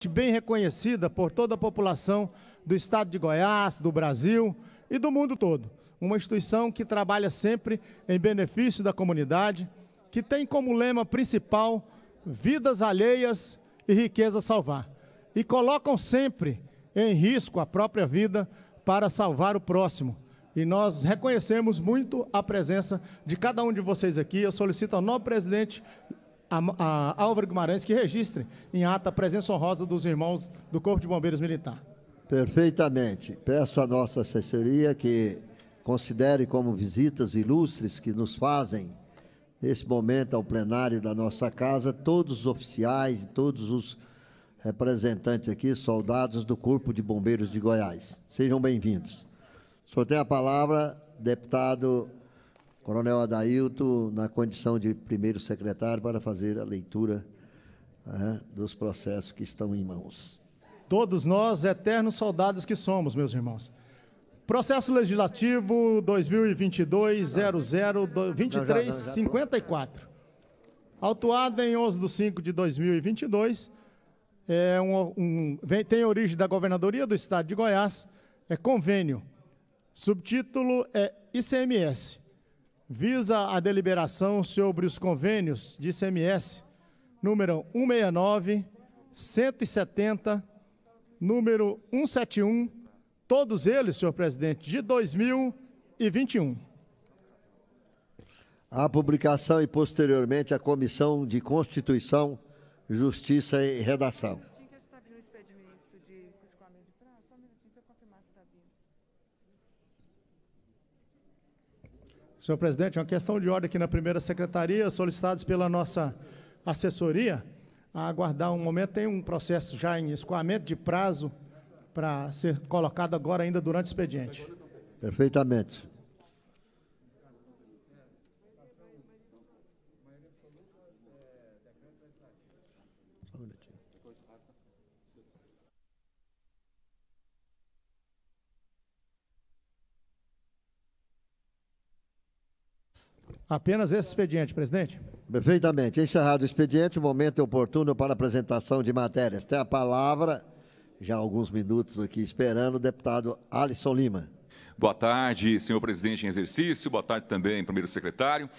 arte bem reconhecida por toda a população do estado de Goiás, do Brasil e do mundo todo. Uma instituição que trabalha sempre em benefício da comunidade, que tem como lema principal vidas alheias e riqueza salvar. E colocam sempre em risco a própria vida para salvar o próximo. E nós reconhecemos muito a presença de cada um de vocês aqui. Eu solicito ao novo presidente Álvaro Guimarães que registre em ata a presença honrosa dos irmãos do Corpo de Bombeiros Militar. Perfeitamente. Peço à nossa assessoria que considere como visitas ilustres que nos fazem, nesse momento, ao plenário da nossa casa, todos os oficiais e todos os representantes aqui, soldados do Corpo de Bombeiros de Goiás. Sejam bem-vindos. O senhor tem a palavra, deputado Coronel Adailton, na condição de primeiro secretário, para fazer a leitura dos processos que estão em mãos. Todos nós, eternos soldados que somos, meus irmãos. Processo Legislativo 2022-00-2354. Autuado em 11/5/2022, tem origem da Governadoria do Estado de Goiás, é convênio. Subtítulo é ICMS. Visa a deliberação sobre os convênios de ICMS, número 169, 170, número 171, todos eles, senhor presidente, de 2021. A publicação e, posteriormente, a Comissão de Constituição, Justiça e Redação. Senhor presidente, uma questão de ordem aqui na primeira secretaria, solicitados pela nossa assessoria, a aguardar um momento, tem um processo já em escoamento de prazo para ser colocado agora ainda durante o expediente. Perfeitamente. Só um minutinho. Apenas esse expediente, presidente. Perfeitamente. Encerrado o expediente, o momento é oportuno para apresentação de matérias. Tem a palavra, já há alguns minutos aqui esperando, o deputado Alisson Lima. Boa tarde, senhor presidente em exercício. Boa tarde também, primeiro secretário.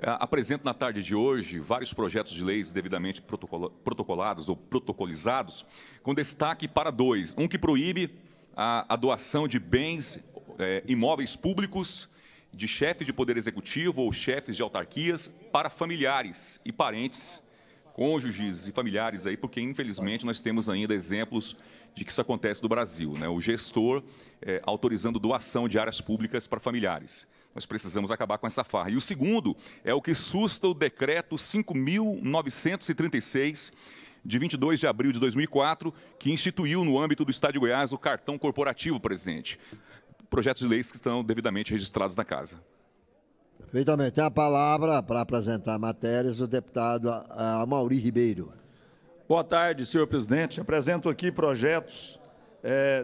Apresento na tarde de hoje vários projetos de leis devidamente protocolados ou protocolizados, com destaque para dois. Um que proíbe a doação de bens imóveis públicos de chefes de poder executivo ou chefes de autarquias para familiares e parentes, cônjuges e familiares aí, porque infelizmente nós temos ainda exemplos de que isso acontece no Brasil, né? O gestor autorizando doação de áreas públicas para familiares. Nós precisamos acabar com essa farra. E o segundo é o que susta o decreto 5.936, de 22 de abril de 2004, que instituiu no âmbito do Estado de Goiás o cartão corporativo, presidente. Projetos de leis que estão devidamente registrados na casa. Perfeitamente. Tem a palavra para apresentar matérias o deputado Amaury Ribeiro. Boa tarde, senhor presidente. Apresento aqui projetos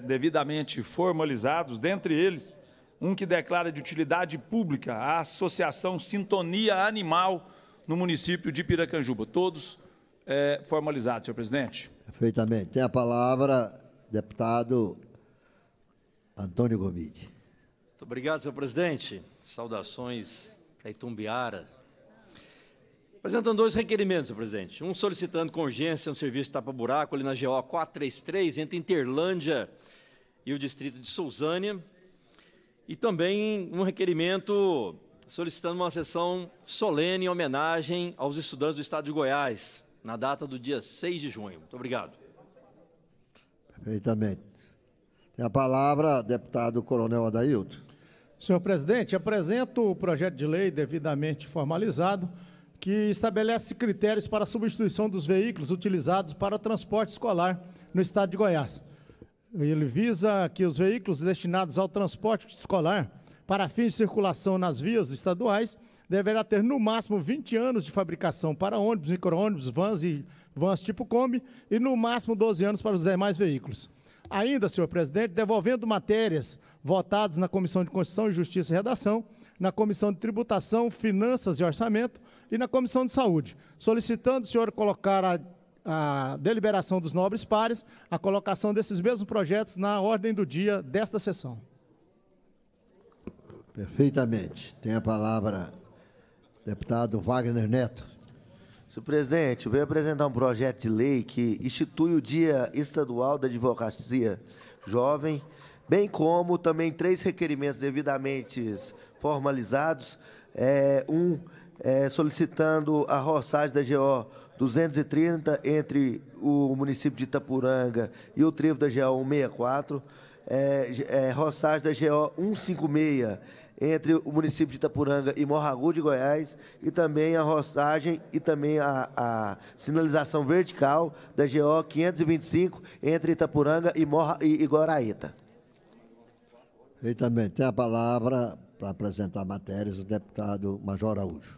devidamente formalizados, dentre eles, um que declara de utilidade pública a Associação Sintonia Animal no município de Piracanjuba. Todos formalizados, senhor presidente. Perfeitamente. Tem a palavra, deputado Antônio Gomide. Muito obrigado, senhor presidente. Saudações a Itumbiara. Apresentando dois requerimentos, senhor presidente. Um solicitando com urgência um serviço de tapa-buraco ali na GO 433, entre Interlândia e o distrito de Sousânia. E também um requerimento solicitando uma sessão solene em homenagem aos estudantes do Estado de Goiás, na data do dia 6 de junho. Muito obrigado. Perfeitamente. Tem a palavra, deputado Coronel Adailton. Senhor presidente, apresento o projeto de lei devidamente formalizado, que estabelece critérios para a substituição dos veículos utilizados para o transporte escolar no estado de Goiás. Ele visa que os veículos destinados ao transporte escolar para fins de circulação nas vias estaduais deverá ter no máximo 20 anos de fabricação para ônibus, micro-ônibus, vans e vans tipo Kombi e no máximo 12 anos para os demais veículos. Ainda, senhor presidente, devolvendo matérias votadas na Comissão de Constituição e Justiça e Redação, na Comissão de Tributação, Finanças e Orçamento e na Comissão de Saúde, solicitando o senhor colocar a deliberação dos nobres pares, a colocação desses mesmos projetos na ordem do dia desta sessão. Perfeitamente. Tem a palavra deputado Wagner Neto. Senhor presidente, eu venho apresentar um projeto de lei que institui o Dia Estadual da Advocacia Jovem, bem como também 3 requerimentos devidamente formalizados. Solicitando a roçagem da GO 230 entre o município de Itapuranga e o trevo da GO 164, roçagem da GO 156 entre o município de Itapuranga e Morragu de Goiás, e também a roçagem e também a sinalização vertical da GO 525 entre Itapuranga e Guaraíta. Perfeitamente. Tem a palavra para apresentar matérias o deputado Major Araújo.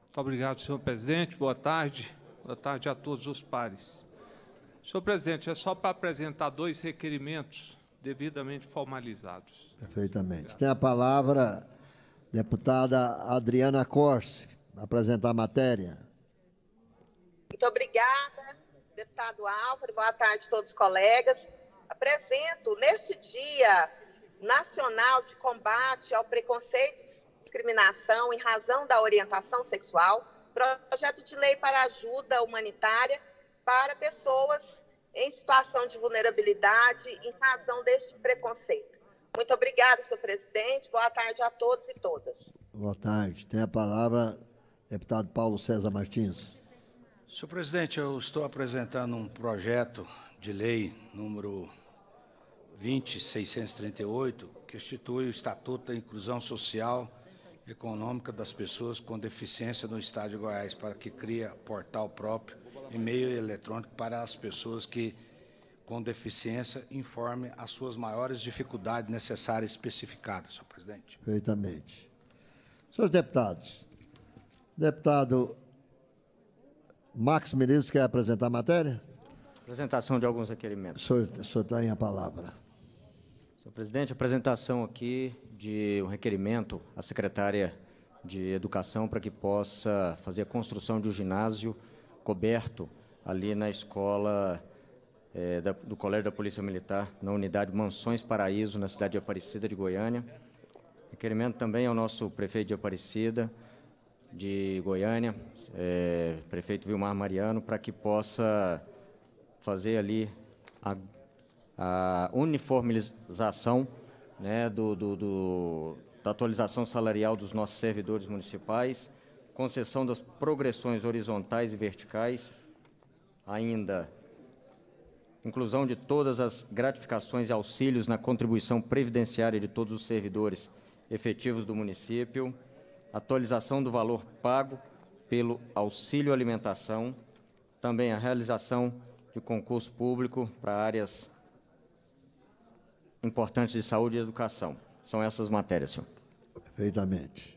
Muito obrigado, senhor presidente. Boa tarde. Boa tarde a todos os pares. Senhor presidente, é só para apresentar 2 requerimentos devidamente formalizados. Perfeitamente. Obrigado. Tem a palavra deputada Adriana Corse, para apresentar a matéria. Muito obrigada, deputado Álvaro. Boa tarde a todos os colegas. Apresento, neste Dia Nacional de Combate ao Preconceito e Discriminação em razão da orientação sexual, projeto de lei para ajuda humanitária para pessoas em situação de vulnerabilidade em razão deste preconceito. Muito obrigada, senhor presidente. Boa tarde a todos e todas. Boa tarde. Tem a palavra deputado Paulo César Martins. Senhor presidente, eu estou apresentando um projeto de lei número 20.638, que institui o Estatuto da Inclusão Social e Econômica das Pessoas com Deficiência no Estado de Goiás, para que crie portal próprio e meio eletrônico para as pessoas que, com deficiência, informem as suas maiores dificuldades necessárias especificadas, senhor presidente. Perfeitamente. Senhores deputados, deputado Max Menezes quer apresentar a matéria? Apresentação de alguns requerimentos. O senhor tem a palavra. Senhor presidente, apresentação aqui de um requerimento à secretária de Educação para que possa fazer a construção de um ginásio coberto ali na escola do Colégio da Polícia Militar, na unidade Mansões Paraíso, na cidade de Aparecida de Goiânia. Requerimento também ao nosso prefeito de Aparecida, de Goiânia, prefeito Vilmar Mariano, para que possa fazer ali a uniformização, né, da atualização salarial dos nossos servidores municipais, concessão das progressões horizontais e verticais, ainda inclusão de todas as gratificações e auxílios na contribuição previdenciária de todos os servidores efetivos do município, atualização do valor pago pelo auxílio alimentação, também a realização de concurso público para áreas importantes de saúde e educação. São essas matérias, senhor. Perfeitamente.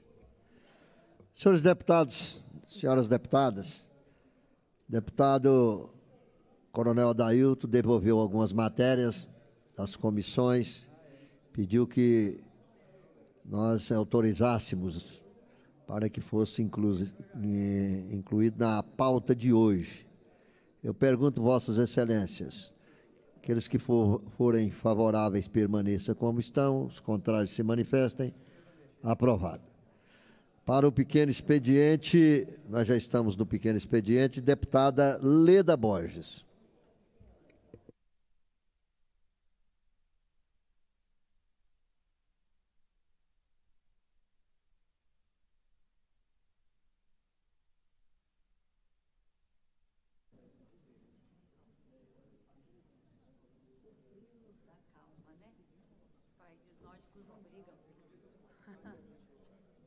Senhores deputados, senhoras deputadas, deputado Coronel Adailton devolveu algumas matérias das comissões, pediu que nós autorizássemos para que fosse incluído na pauta de hoje. Eu pergunto, vossas excelências, aqueles que forem favoráveis permaneçam como estão, os contrários se manifestem. Aprovado. Para o pequeno expediente, nós já estamos no pequeno expediente, deputada Leda Borges.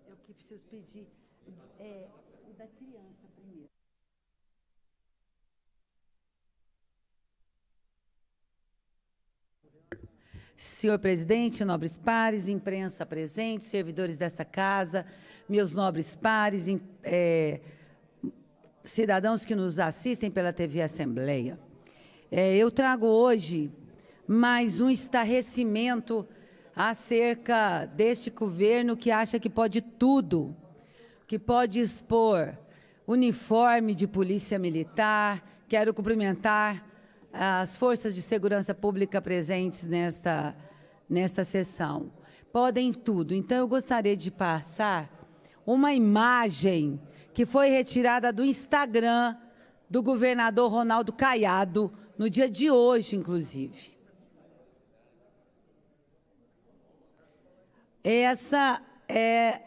Eu que preciso pedir o da criança primeiro. Senhor presidente, nobres pares, imprensa presente, servidores desta casa, meus nobres pares, cidadãos que nos assistem pela TV Assembleia. Eu trago hoje mais um estarrecimento acerca deste governo que acha que pode tudo, que pode expor uniforme de polícia militar, quero cumprimentar as forças de segurança pública presentes nesta sessão. Podem tudo. Então, eu gostaria de passar uma imagem que foi retirada do Instagram do governador Ronaldo Caiado, no dia de hoje, inclusive. Essa é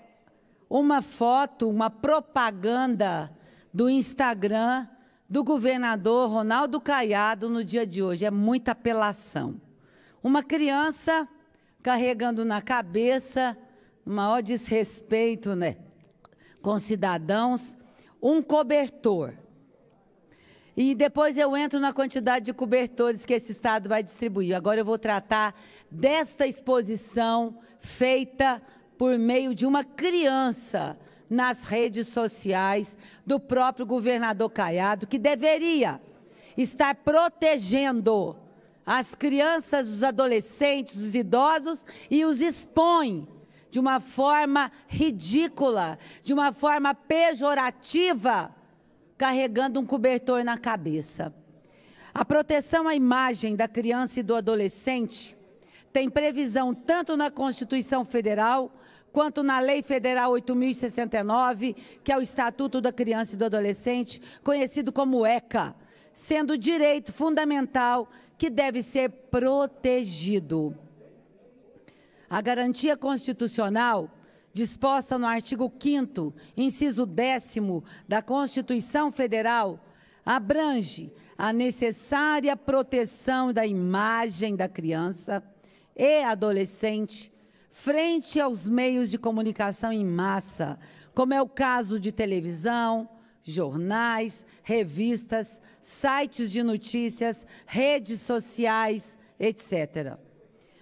uma foto, uma propaganda do Instagram do governador Ronaldo Caiado no dia de hoje. É muita apelação. Uma criança carregando na cabeça, o maior desrespeito, né, com cidadãos, um cobertor. E depois eu entro na quantidade de cobertores que esse Estado vai distribuir. Agora eu vou tratar desta exposição feita por meio de uma criança nas redes sociais do próprio governador Caiado, que deveria estar protegendo as crianças, os adolescentes, os idosos, e os expõe de uma forma ridícula, de uma forma pejorativa, carregando um cobertor na cabeça. A proteção à imagem da criança e do adolescente tem previsão tanto na Constituição Federal quanto na Lei Federal 8.069, que é o Estatuto da Criança e do Adolescente, conhecido como ECA, sendo direito fundamental que deve ser protegido. A garantia constitucional, disposta no artigo 5º, inciso 10º da Constituição Federal, abrange a necessária proteção da imagem da criança e adolescente frente aos meios de comunicação em massa, como é o caso de televisão, jornais, revistas, sites de notícias, redes sociais, etc.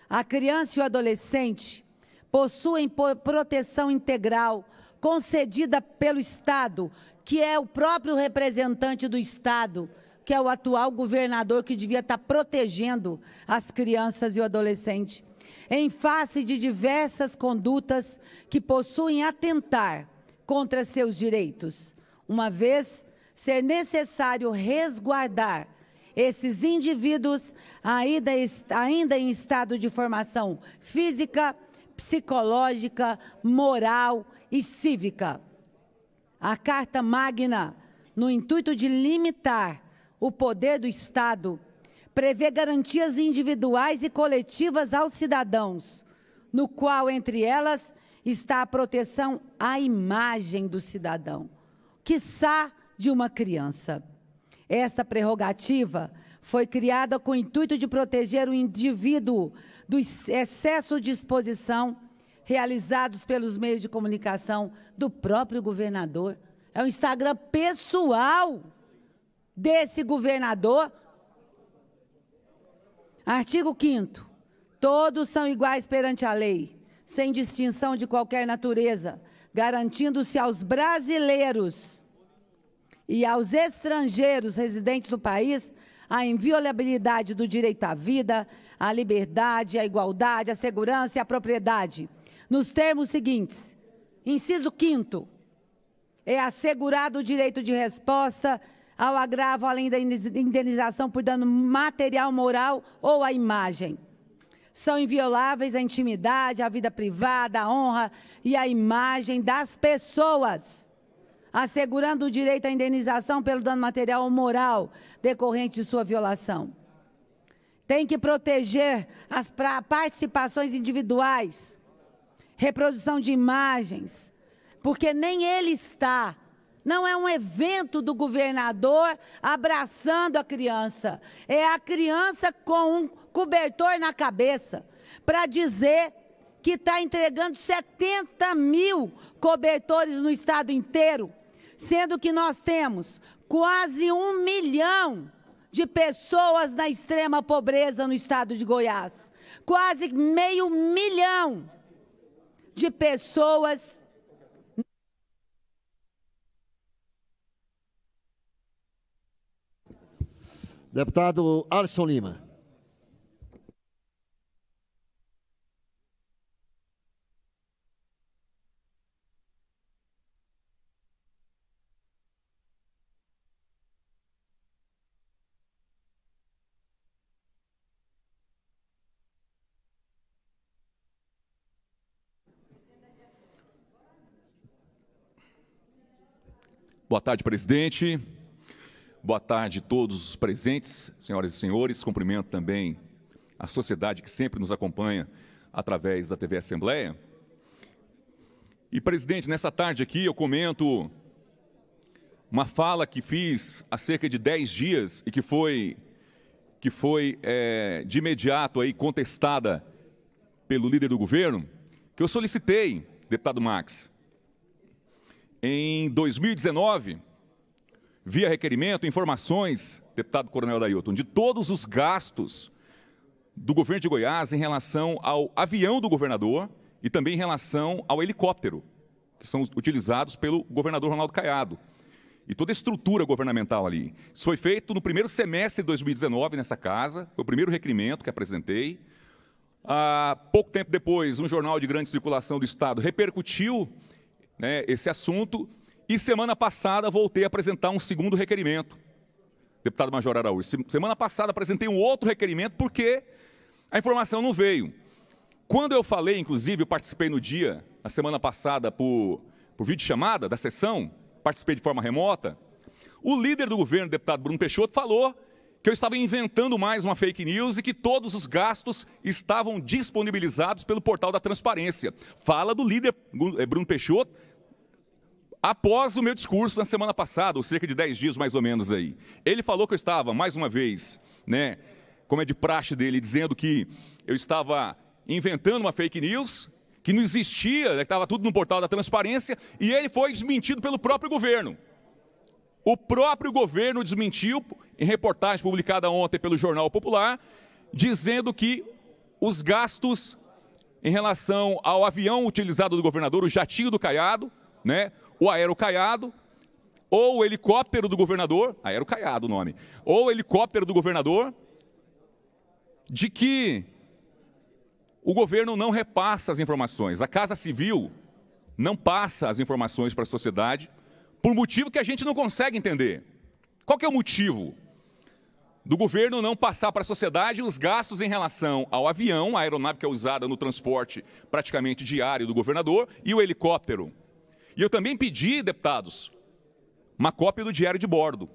A criança e o adolescente possuem proteção integral concedida pelo Estado, que é o próprio representante do Estado, que é o atual governador, que devia estar protegendo as crianças e o adolescente, em face de diversas condutas que possuem atentar contra seus direitos, uma vez ser necessário resguardar esses indivíduos ainda em estado de formação física, psicológica, moral e cívica. A Carta Magna, no intuito de limitar o poder do Estado, prevê garantias individuais e coletivas aos cidadãos, no qual, entre elas, está a proteção à imagem do cidadão, quiçá de uma criança. Esta prerrogativa foi criada com o intuito de proteger o indivíduo do excesso de exposição realizados pelos meios de comunicação do próprio governador. É o Instagram pessoal desse governador. Artigo 5º. Todos são iguais perante a lei, sem distinção de qualquer natureza, garantindo-se aos brasileiros e aos estrangeiros residentes no país a inviolabilidade do direito à vida, à liberdade, à igualdade, à segurança e à propriedade, nos termos seguintes. Inciso 5º. É assegurado o direito de resposta ao agravo, além da indenização por dano material, moral ou à imagem. São invioláveis a intimidade, a vida privada, a honra e a imagem das pessoas, assegurando o direito à indenização pelo dano material ou moral decorrente de sua violação. Tem que proteger as participações individuais, reprodução de imagens, porque nem ele está. Não é um evento do governador abraçando a criança, é a criança com um cobertor na cabeça, para dizer que está entregando 70 mil cobertores no estado inteiro, sendo que nós temos quase 1 milhão de pessoas na extrema pobreza no estado de Goiás, quase 500 mil de pessoas. Deputado Alisson Lima. Boa tarde, presidente. Boa tarde a todos os presentes, senhoras e senhores. Cumprimento também a sociedade que sempre nos acompanha através da TV Assembleia. E, presidente, nessa tarde aqui eu comento uma fala que fiz há cerca de 10 dias e que foi de imediato aí contestada pelo líder do governo, que eu solicitei, deputado Max, em 2019, via requerimento, informações, deputado Coronel Dailton, de todos os gastos do governo de Goiás em relação ao avião do governador e também em relação ao helicóptero, que são utilizados pelo governador Ronaldo Caiado, e toda a estrutura governamental ali. Isso foi feito no primeiro semestre de 2019 nessa casa, foi o primeiro requerimento que apresentei. Pouco tempo depois, um jornal de grande circulação do Estado repercutiu, né, esse assunto, e semana passada voltei a apresentar um segundo requerimento, deputado Major Araújo. Semana passada apresentei um outro requerimento porque a informação não veio. Quando eu falei, inclusive, eu participei no dia, na semana passada, por videochamada da sessão, participei de forma remota, o líder do governo, deputado Bruno Peixoto, falou que eu estava inventando mais uma fake news e que todos os gastos estavam disponibilizados pelo portal da transparência. Fala do líder Bruno Peixoto após o meu discurso na semana passada, ou cerca de 10 dias mais ou menos aí. Ele falou que eu estava, mais uma vez, né, como é de praxe dele, dizendo que eu estava inventando uma fake news, que não existia, que estava tudo no portal da transparência, e ele foi desmentido pelo próprio governo. O próprio governo desmentiu, em reportagem publicada ontem pelo Jornal Popular, dizendo que os gastos em relação ao avião utilizado do governador, o jatinho do Caiado, né, o Aero Caiado, ou o helicóptero do governador, Aero Caiado o nome, ou o helicóptero do governador, de que o governo não repassa as informações, a Casa Civil não passa as informações para a sociedade, por motivo que a gente não consegue entender. Qual que é o motivo do governo não passar para a sociedade os gastos em relação ao avião, a aeronave que é usada no transporte praticamente diário do governador, e o helicóptero? E eu também pedi, deputados, uma cópia do diário de bordo.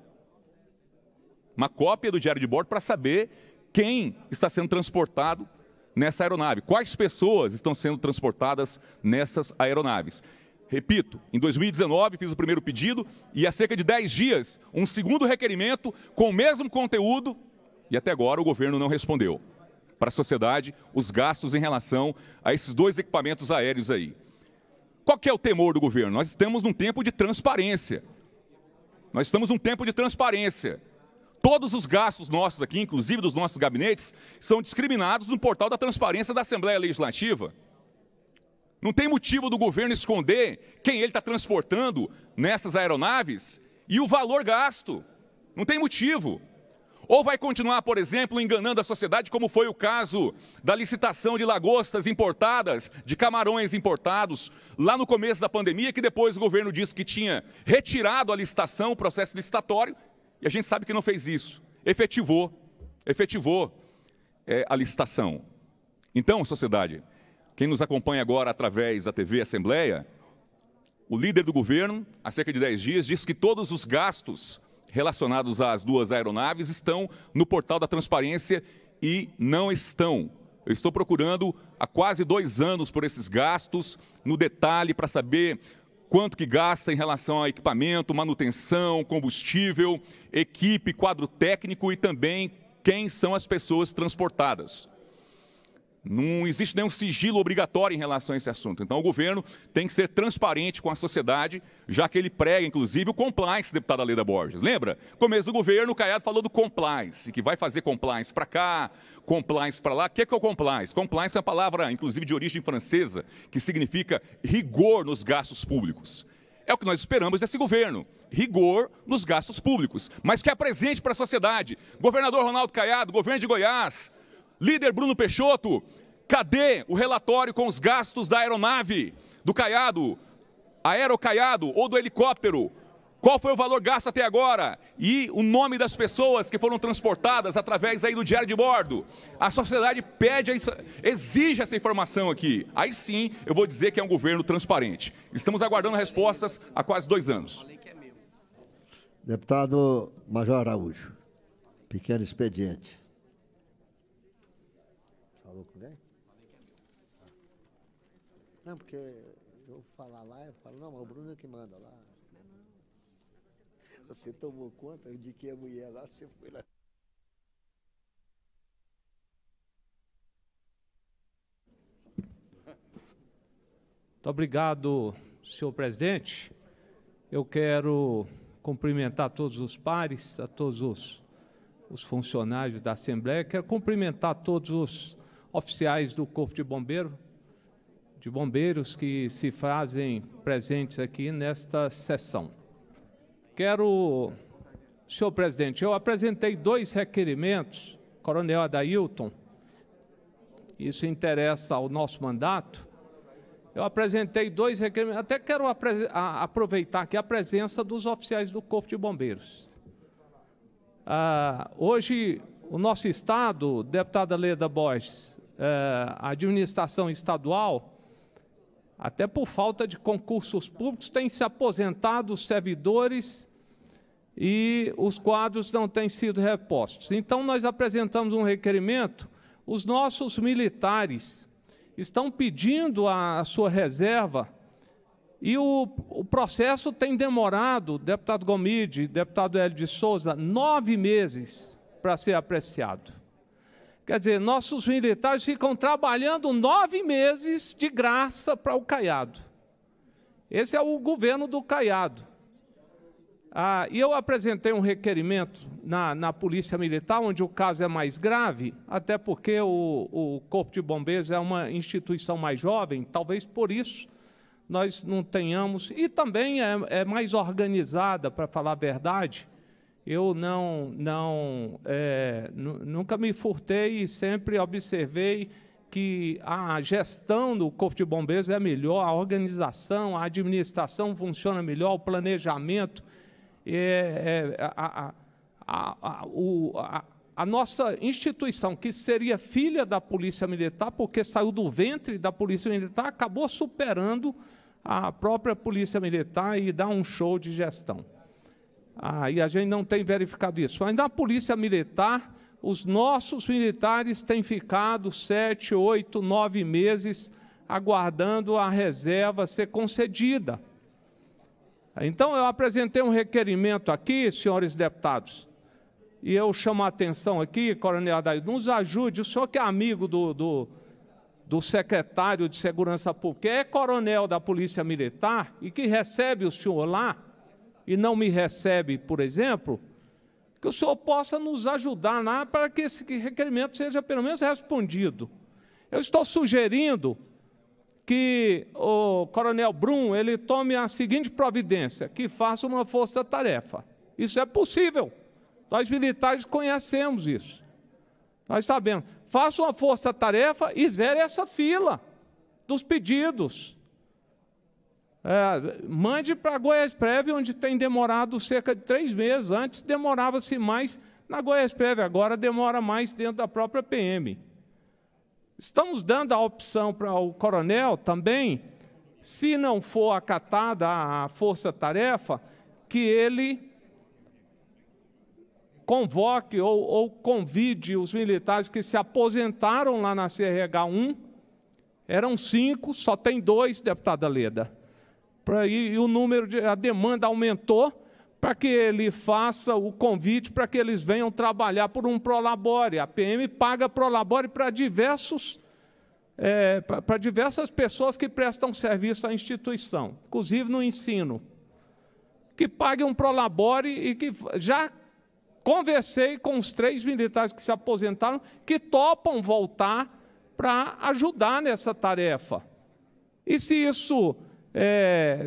Uma cópia do diário de bordo para saber quem está sendo transportado nessa aeronave, quais pessoas estão sendo transportadas nessas aeronaves. Repito, em 2019 fiz o primeiro pedido e há cerca de 10 dias um segundo requerimento com o mesmo conteúdo e até agora o governo não respondeu para a sociedade os gastos em relação a esses dois equipamentos aéreos aí. Qual que é o temor do governo? Nós estamos num tempo de transparência. Nós estamos num tempo de transparência. Todos os gastos nossos aqui, inclusive dos nossos gabinetes, são discriminados no portal da transparência da Assembleia Legislativa. Não tem motivo do governo esconder quem ele está transportando nessas aeronaves e o valor gasto. Não tem motivo. Ou vai continuar, por exemplo, enganando a sociedade, como foi o caso da licitação de lagostas importadas, de camarões importados, lá no começo da pandemia, que depois o governo disse que tinha retirado a licitação, o processo licitatório, e a gente sabe que não fez isso. Efetivou a licitação. Então, sociedade, quem nos acompanha agora através da TV Assembleia, o líder do governo, há cerca de 10 dias, disse que todos os gastos relacionados às duas aeronaves estão no portal da transparência e não estão. Eu estou procurando há quase 2 anos por esses gastos, no detalhe, para saber quanto que gasta em relação a equipamento, manutenção, combustível, equipe, quadro técnico e também quem são as pessoas transportadas. Não existe nenhum sigilo obrigatório em relação a esse assunto. Então, o governo tem que ser transparente com a sociedade, já que ele prega, inclusive, o compliance, deputada Leda Borges. Lembra? Começo do governo, o Caiado falou do compliance, que vai fazer compliance para cá, compliance para lá. O que é o compliance? Compliance é uma palavra, inclusive, de origem francesa, que significa rigor nos gastos públicos. É o que nós esperamos desse governo, rigor nos gastos públicos, mas que apresente para a sociedade. Governador Ronaldo Caiado, governo de Goiás, líder Bruno Peixoto, cadê o relatório com os gastos da aeronave, do Caiado, Aero Caiado ou do helicóptero? Qual foi o valor gasto até agora? E o nome das pessoas que foram transportadas através aí do diário de bordo? A sociedade pede, exige essa informação aqui. Aí sim eu vou dizer que é um governo transparente. Estamos aguardando respostas há quase 2 anos. Deputado Major Araújo, pequeno expediente. Falou com quem? Não, porque eu vou falar lá, eu falo, não, mas o Bruno é que manda lá. Você tomou conta, eu indiquei a mulher lá, você foi lá. Muito obrigado, senhor presidente. Eu quero cumprimentar todos os pares, a todos os funcionários da Assembleia. Quero cumprimentar todos os oficiais do Corpo de Bombeiros que se fazem presentes aqui nesta sessão. Quero, senhor presidente, eu apresentei 2 requerimentos, Coronel Adailton, isso interessa ao nosso mandato. Eu apresentei 2 requerimentos, até quero aproveitar aqui a presença dos oficiais do Corpo de Bombeiros. Hoje, o nosso Estado, deputada Leda Borges, a administração estadual, até por falta de concursos públicos, tem se aposentado os servidores e os quadros não têm sido repostos. Então, nós apresentamos um requerimento, os nossos militares estão pedindo a sua reserva e o processo tem demorado, deputado Gomide, deputado Hélio de Souza, 9 meses para ser apreciado. Quer dizer, nossos militares ficam trabalhando 9 meses de graça para o Caiado. Esse é o governo do Caiado. E eu apresentei um requerimento na Polícia Militar, onde o caso é mais grave, até porque o Corpo de Bombeiros é uma instituição mais jovem, talvez por isso nós não tenhamos, e também é mais organizada, para falar a verdade. Eu nunca me furtei e sempre observei que a gestão do Corpo de Bombeiros é melhor, a organização, a administração funciona melhor, o planejamento. A nossa instituição, que seria filha da Polícia Militar, porque saiu do ventre da Polícia Militar, acabou superando a própria Polícia Militar e dá um show de gestão. E a gente não tem verificado isso. Mas na Polícia Militar, os nossos militares têm ficado 7, 8, 9 meses aguardando a reserva ser concedida. Então, eu apresentei um requerimento aqui, senhores deputados, e eu chamo a atenção aqui, Coronel Adailton, nos ajude, o senhor que é amigo do secretário de Segurança Pública, é coronel da Polícia Militar e que recebe o senhor lá, e não me recebe, por exemplo, que o senhor possa nos ajudar lá para que esse requerimento seja pelo menos respondido. Eu estou sugerindo que o coronel Brum ele tome a seguinte providência, que faça uma força-tarefa. Isso é possível. Nós militares conhecemos isso. Nós sabemos. Faça uma força-tarefa e zere essa fila dos pedidos. Mande para Goiás-Prev, onde tem demorado cerca de 3 meses. Antes demorava-se mais na Goiás-Prev, agora demora mais dentro da própria PM. Estamos dando a opção para o coronel também, se não for acatada a força-tarefa, que ele convoque ou convide os militares que se aposentaram lá na CRH 1, eram 5, só tem 2, deputada Leda. E o número a demanda aumentou para que ele faça o convite para que eles venham trabalhar por um prolabore. A PM paga prolabore para diversas pessoas que prestam serviço à instituição, inclusive no ensino, que paguem um prolabore e que já conversei com os 3 militares que se aposentaram, que topam voltar para ajudar nessa tarefa. E se isso...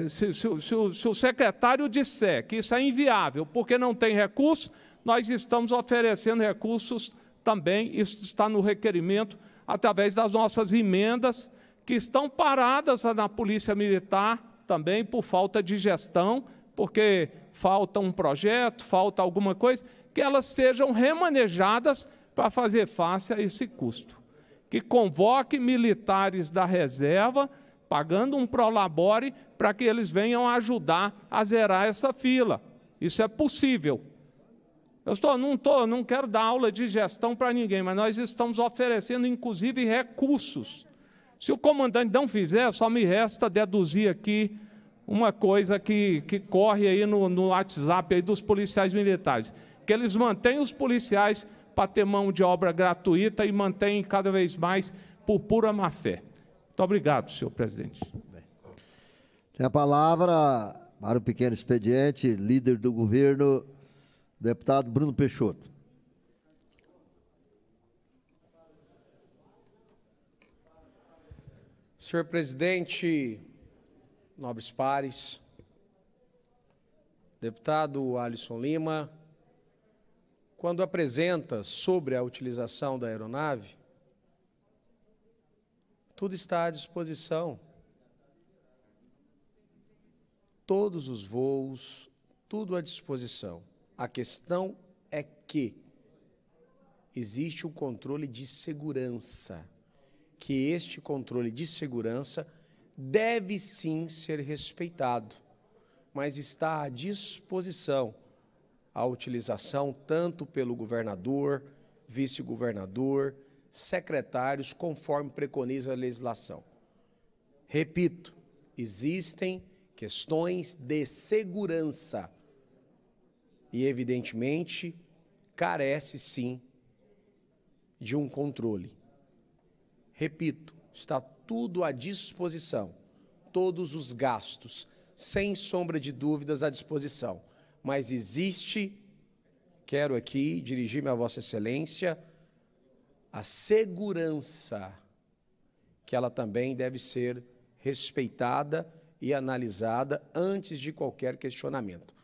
Se o secretário disser que isso é inviável porque não tem recurso, nós estamos oferecendo recursos também, isso está no requerimento, através das nossas emendas, que estão paradas na Polícia Militar também por falta de gestão, porque falta um projeto, falta alguma coisa, que elas sejam remanejadas para fazer face a esse custo. Que convoque militares da reserva, pagando um prolabore para que eles venham ajudar a zerar essa fila. Isso é possível. Não quero dar aula de gestão para ninguém, mas nós estamos oferecendo, inclusive, recursos. Se o comandante não fizer, só me resta deduzir aqui uma coisa que corre aí no WhatsApp aí dos policiais militares, que eles mantêm os policiais para ter mão de obra gratuita e mantêm cada vez mais por pura má-fé. Muito obrigado, senhor presidente. Tem a palavra para o pequeno expediente, líder do governo, deputado Bruno Peixoto. Senhor presidente, nobres pares, deputado Alisson Lima, quando apresenta sobre a utilização da aeronave, tudo está à disposição. Todos os voos, tudo à disposição. A questão é que existe um controle de segurança, que este controle de segurança deve sim ser respeitado, mas está à disposição a utilização tanto pelo governador, vice-governador, secretários, conforme preconiza a legislação. Repito, existem questões de segurança e, evidentemente, carece sim de um controle. Repito, está tudo à disposição, todos os gastos, sem sombra de dúvidas, à disposição. Mas existe, quero aqui dirigir-me a Vossa Excelência, a segurança, que ela também deve ser respeitada e analisada antes de qualquer questionamento.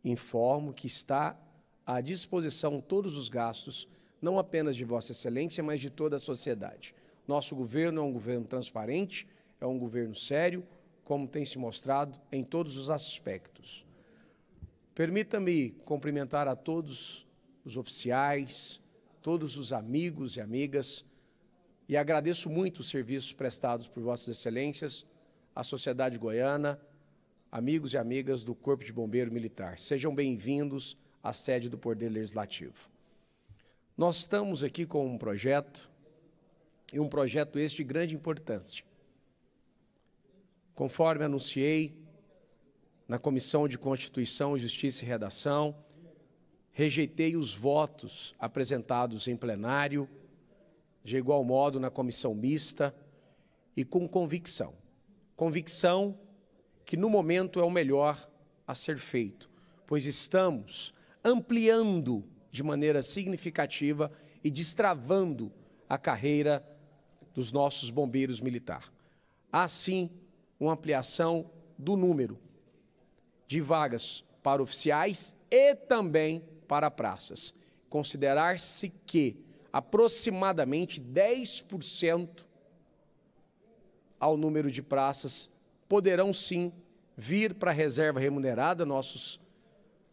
Informo que está à disposição todos os gastos, não apenas de Vossa Excelência, mas de toda a sociedade. Nosso governo é um governo transparente, é um governo sério, como tem se mostrado em todos os aspectos. Permita-me cumprimentar a todos os oficiais, todos os amigos e amigas, e agradeço muito os serviços prestados por Vossas Excelências, a sociedade goiana, amigos e amigas do Corpo de Bombeiro Militar. Sejam bem-vindos à sede do Poder Legislativo. Nós estamos aqui com um projeto, e um projeto este de grande importância. Conforme anunciei na Comissão de Constituição, Justiça e Redação, rejeitei os votos apresentados em plenário, de igual modo na comissão mista, e com convicção. Convicção que no momento é o melhor a ser feito, pois estamos ampliando de maneira significativa e destravando a carreira dos nossos bombeiros militares. Há sim uma ampliação do número de vagas para oficiais e também para praças. Considerar-se que aproximadamente 10% ao número de praças poderão sim vir para a reserva remunerada,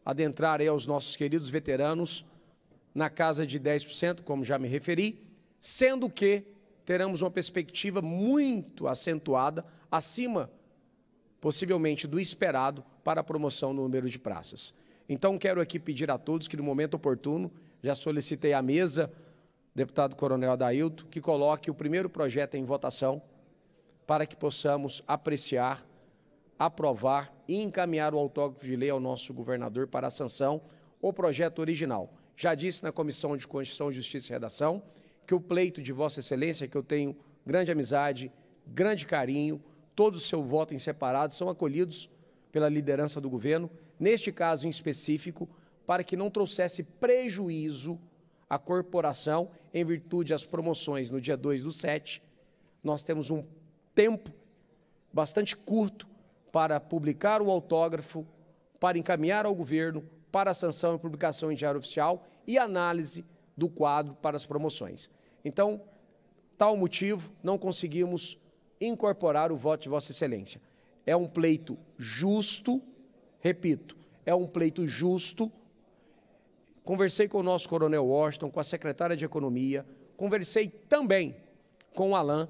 adentrar aí aos nossos queridos veteranos na casa de 10%, como já me referi, sendo que teremos uma perspectiva muito acentuada, acima, possivelmente, do esperado para a promoção no número de praças. Então, quero aqui pedir a todos que, no momento oportuno, já solicitei à mesa, deputado Coronel Adailto, que coloque o primeiro projeto em votação para que possamos apreciar, aprovar e encaminhar o autógrafo de lei ao nosso governador para a sanção, o projeto original. Já disse na Comissão de Constituição, Justiça e Redação que o pleito de Vossa Excelência, que eu tenho grande amizade, grande carinho, todo o seu voto em separado são acolhidos pela liderança do governo, neste caso em específico, para que não trouxesse prejuízo à corporação em virtude das promoções no dia 2/7. Nós temos um tempo bastante curto para publicar o autógrafo, para encaminhar ao governo, para a sanção e publicação em Diário Oficial e análise do quadro para as promoções. Então, tal motivo, não conseguimos incorporar o voto de Vossa Excelência. É um pleito justo, repito, é um pleito justo. Conversei com o nosso Coronel Washington, com a secretária de Economia, conversei também com o Alain,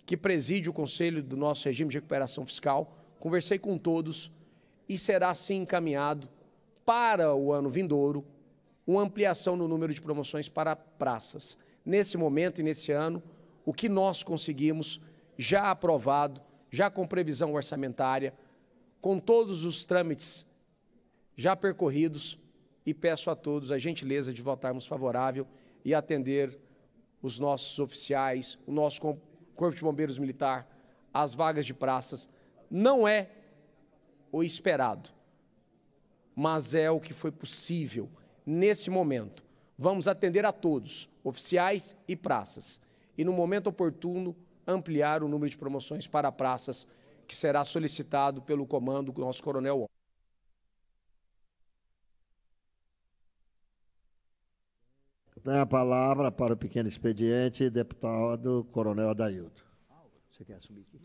que preside o Conselho do nosso regime de recuperação fiscal, conversei com todos e será sim encaminhado para o ano vindouro uma ampliação no número de promoções para praças. Nesse momento e nesse ano, o que nós conseguimos, já aprovado, já com previsão orçamentária, com todos os trâmites já percorridos, e peço a todos a gentileza de votarmos favorável e atender os nossos oficiais, o nosso Corpo de Bombeiros Militar, as vagas de praças. Não é o esperado, mas é o que foi possível nesse momento. Vamos atender a todos, oficiais e praças, e no momento oportuno ampliar o número de promoções para praças, que será solicitado pelo comando do nosso coronel. Tem a palavra para o pequeno expediente, deputado Coronel Adaildo. Você quer assumir aqui?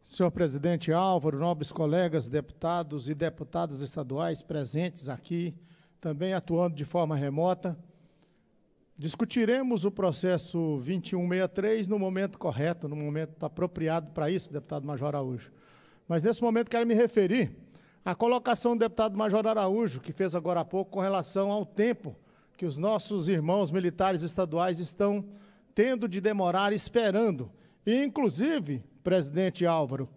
Senhor presidente Álvaro, nobres colegas, deputados e deputadas estaduais presentes aqui, também atuando de forma remota, discutiremos o processo 2163 no momento correto, no momento apropriado para isso, deputado Major Araújo. Mas, nesse momento, quero me referir à colocação do deputado Major Araújo, que fez agora há pouco, com relação ao tempo que os nossos irmãos militares estaduais estão tendo de demorar esperando. E, inclusive, presidente Álvaro,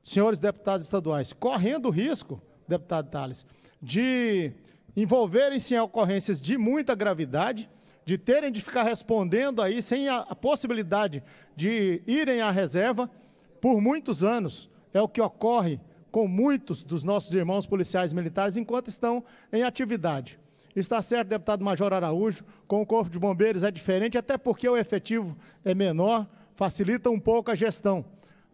senhores deputados estaduais, correndo o risco, deputado Tales, de envolverem-se em ocorrências de muita gravidade, de terem de ficar respondendo aí sem a possibilidade de irem à reserva por muitos anos. É o que ocorre com muitos dos nossos irmãos policiais militares enquanto estão em atividade. Está certo, deputado Major Araújo, com o Corpo de Bombeiros é diferente, até porque o efetivo é menor, facilita um pouco a gestão.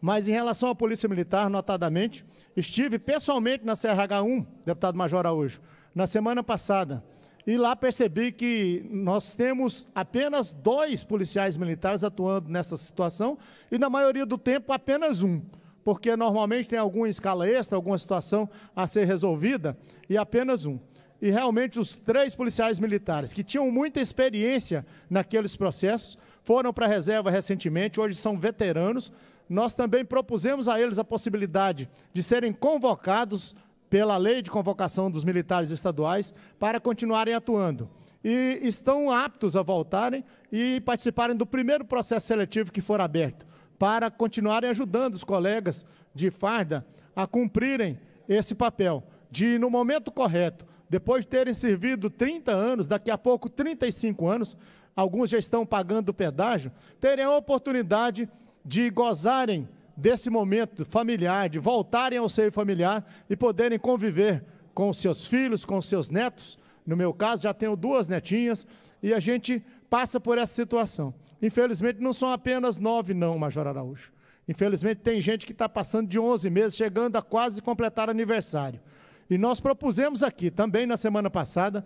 Mas em relação à Polícia Militar, notadamente, estive pessoalmente na CRH1, deputado Major Araújo, na semana passada, e lá percebi que nós temos apenas 2 policiais militares atuando nessa situação e, na maioria do tempo, apenas 1. Porque normalmente tem alguma escala extra, alguma situação a ser resolvida, e apenas 1. E realmente os 3 policiais militares, que tinham muita experiência naqueles processos, foram para a reserva recentemente, hoje são veteranos. Nós também propusemos a eles a possibilidade de serem convocados pela lei de convocação dos militares estaduais para continuarem atuando. E estão aptos a voltarem e participarem do primeiro processo seletivo que for aberto, para continuarem ajudando os colegas de farda a cumprirem esse papel, de, no momento correto, depois de terem servido 30 anos, daqui a pouco 35 anos, alguns já estão pagando o pedágio, terem a oportunidade de gozarem desse momento familiar, de voltarem ao seio familiar e poderem conviver com os seus filhos, com os seus netos. No meu caso, já tenho 2 netinhas, e a gente passa por essa situação. Infelizmente, não são apenas 9, não, Major Araújo. Infelizmente, tem gente que está passando de 11 meses, chegando a quase completar aniversário. E nós propusemos aqui, também na semana passada,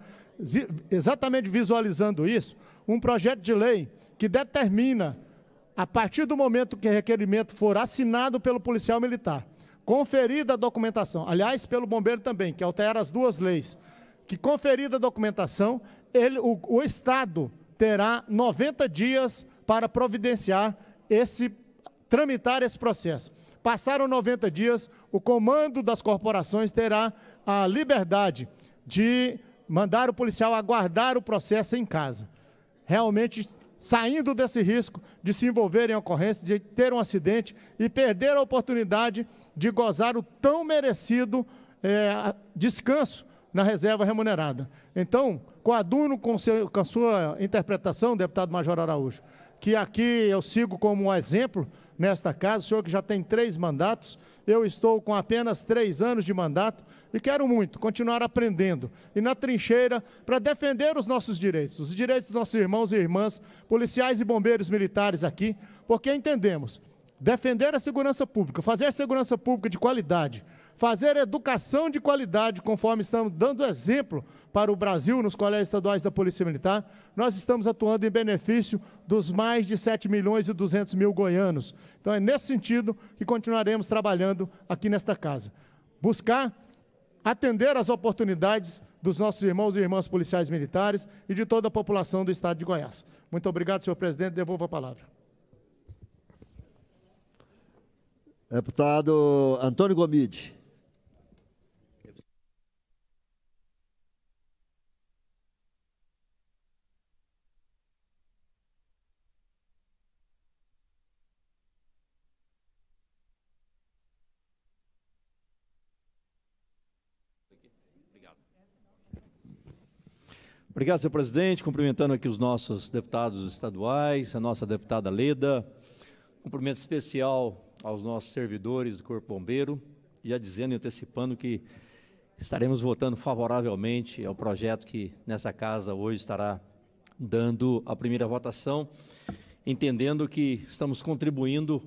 exatamente visualizando isso, um projeto de lei que determina, a partir do momento que o requerimento for assinado pelo policial militar, conferida a documentação, aliás, pelo bombeiro também, que altera as 2 leis, que conferida a documentação, o Estado terá 90 dias para providenciar tramitar esse processo. Passaram 90 dias, o comando das corporações terá a liberdade de mandar o policial aguardar o processo em casa. Realmente, saindo desse risco de se envolver em ocorrência, de ter um acidente e perder a oportunidade de gozar o tão merecido descanso na reserva remunerada. Então, coaduno com a sua interpretação, deputado Major Araújo, que aqui eu sigo como um exemplo nesta casa, o senhor que já tem 3 mandatos, eu estou com apenas 3 anos de mandato e quero muito continuar aprendendo e na trincheira para defender os nossos direitos, os direitos dos nossos irmãos e irmãs, policiais e bombeiros militares aqui, porque entendemos, defender a segurança pública, fazer segurança pública de qualidade, fazer educação de qualidade, conforme estamos dando exemplo para o Brasil nos colégios estaduais da Polícia Militar, nós estamos atuando em benefício dos mais de 7.200.000 goianos. Então, é nesse sentido que continuaremos trabalhando aqui nesta casa. Buscar atender às oportunidades dos nossos irmãos e irmãs policiais militares e de toda a população do Estado de Goiás. Muito obrigado, senhor presidente. Devolvo a palavra. Deputado Antônio Gomide. Obrigado, senhor presidente. Cumprimentando aqui os nossos deputados estaduais, a nossa deputada Leda. Cumprimento especial aos nossos servidores do Corpo Bombeiro, já dizendo e antecipando que estaremos votando favoravelmente ao projeto que nessa casa hoje estará dando a primeira votação, entendendo que estamos contribuindo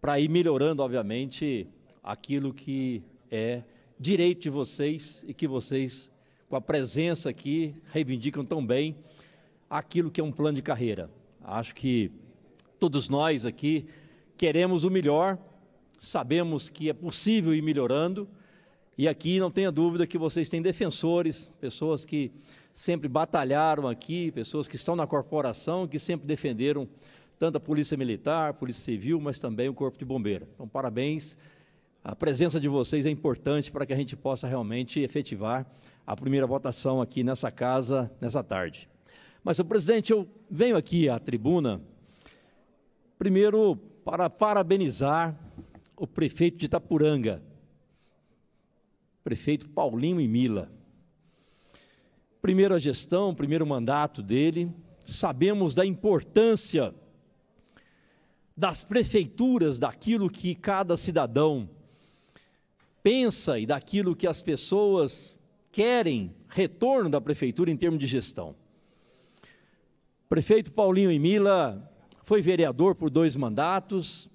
para ir melhorando, obviamente, aquilo que é direito de vocês e que vocês, com a presença aqui, reivindicam tão bem aquilo que é um plano de carreira. Acho que todos nós aqui queremos o melhor, sabemos que é possível ir melhorando, e aqui não tenha dúvida que vocês têm defensores, pessoas que sempre batalharam aqui, pessoas que estão na corporação, que sempre defenderam tanto a Polícia Militar, a Polícia Civil, mas também o Corpo de Bombeiro. Então, parabéns, a presença de vocês é importante para que a gente possa realmente efetivar a primeira votação aqui nessa casa, nessa tarde. Mas, senhor presidente, eu venho aqui à tribuna, primeiro, para parabenizar o prefeito de Itapuranga, prefeito Paulinho Imila. Primeira gestão, primeiro mandato dele, sabemos da importância das prefeituras, daquilo que cada cidadão pensa e daquilo que as pessoas querem, retorno da prefeitura em termos de gestão. Prefeito Paulinho Imila foi vereador por 2 mandatos,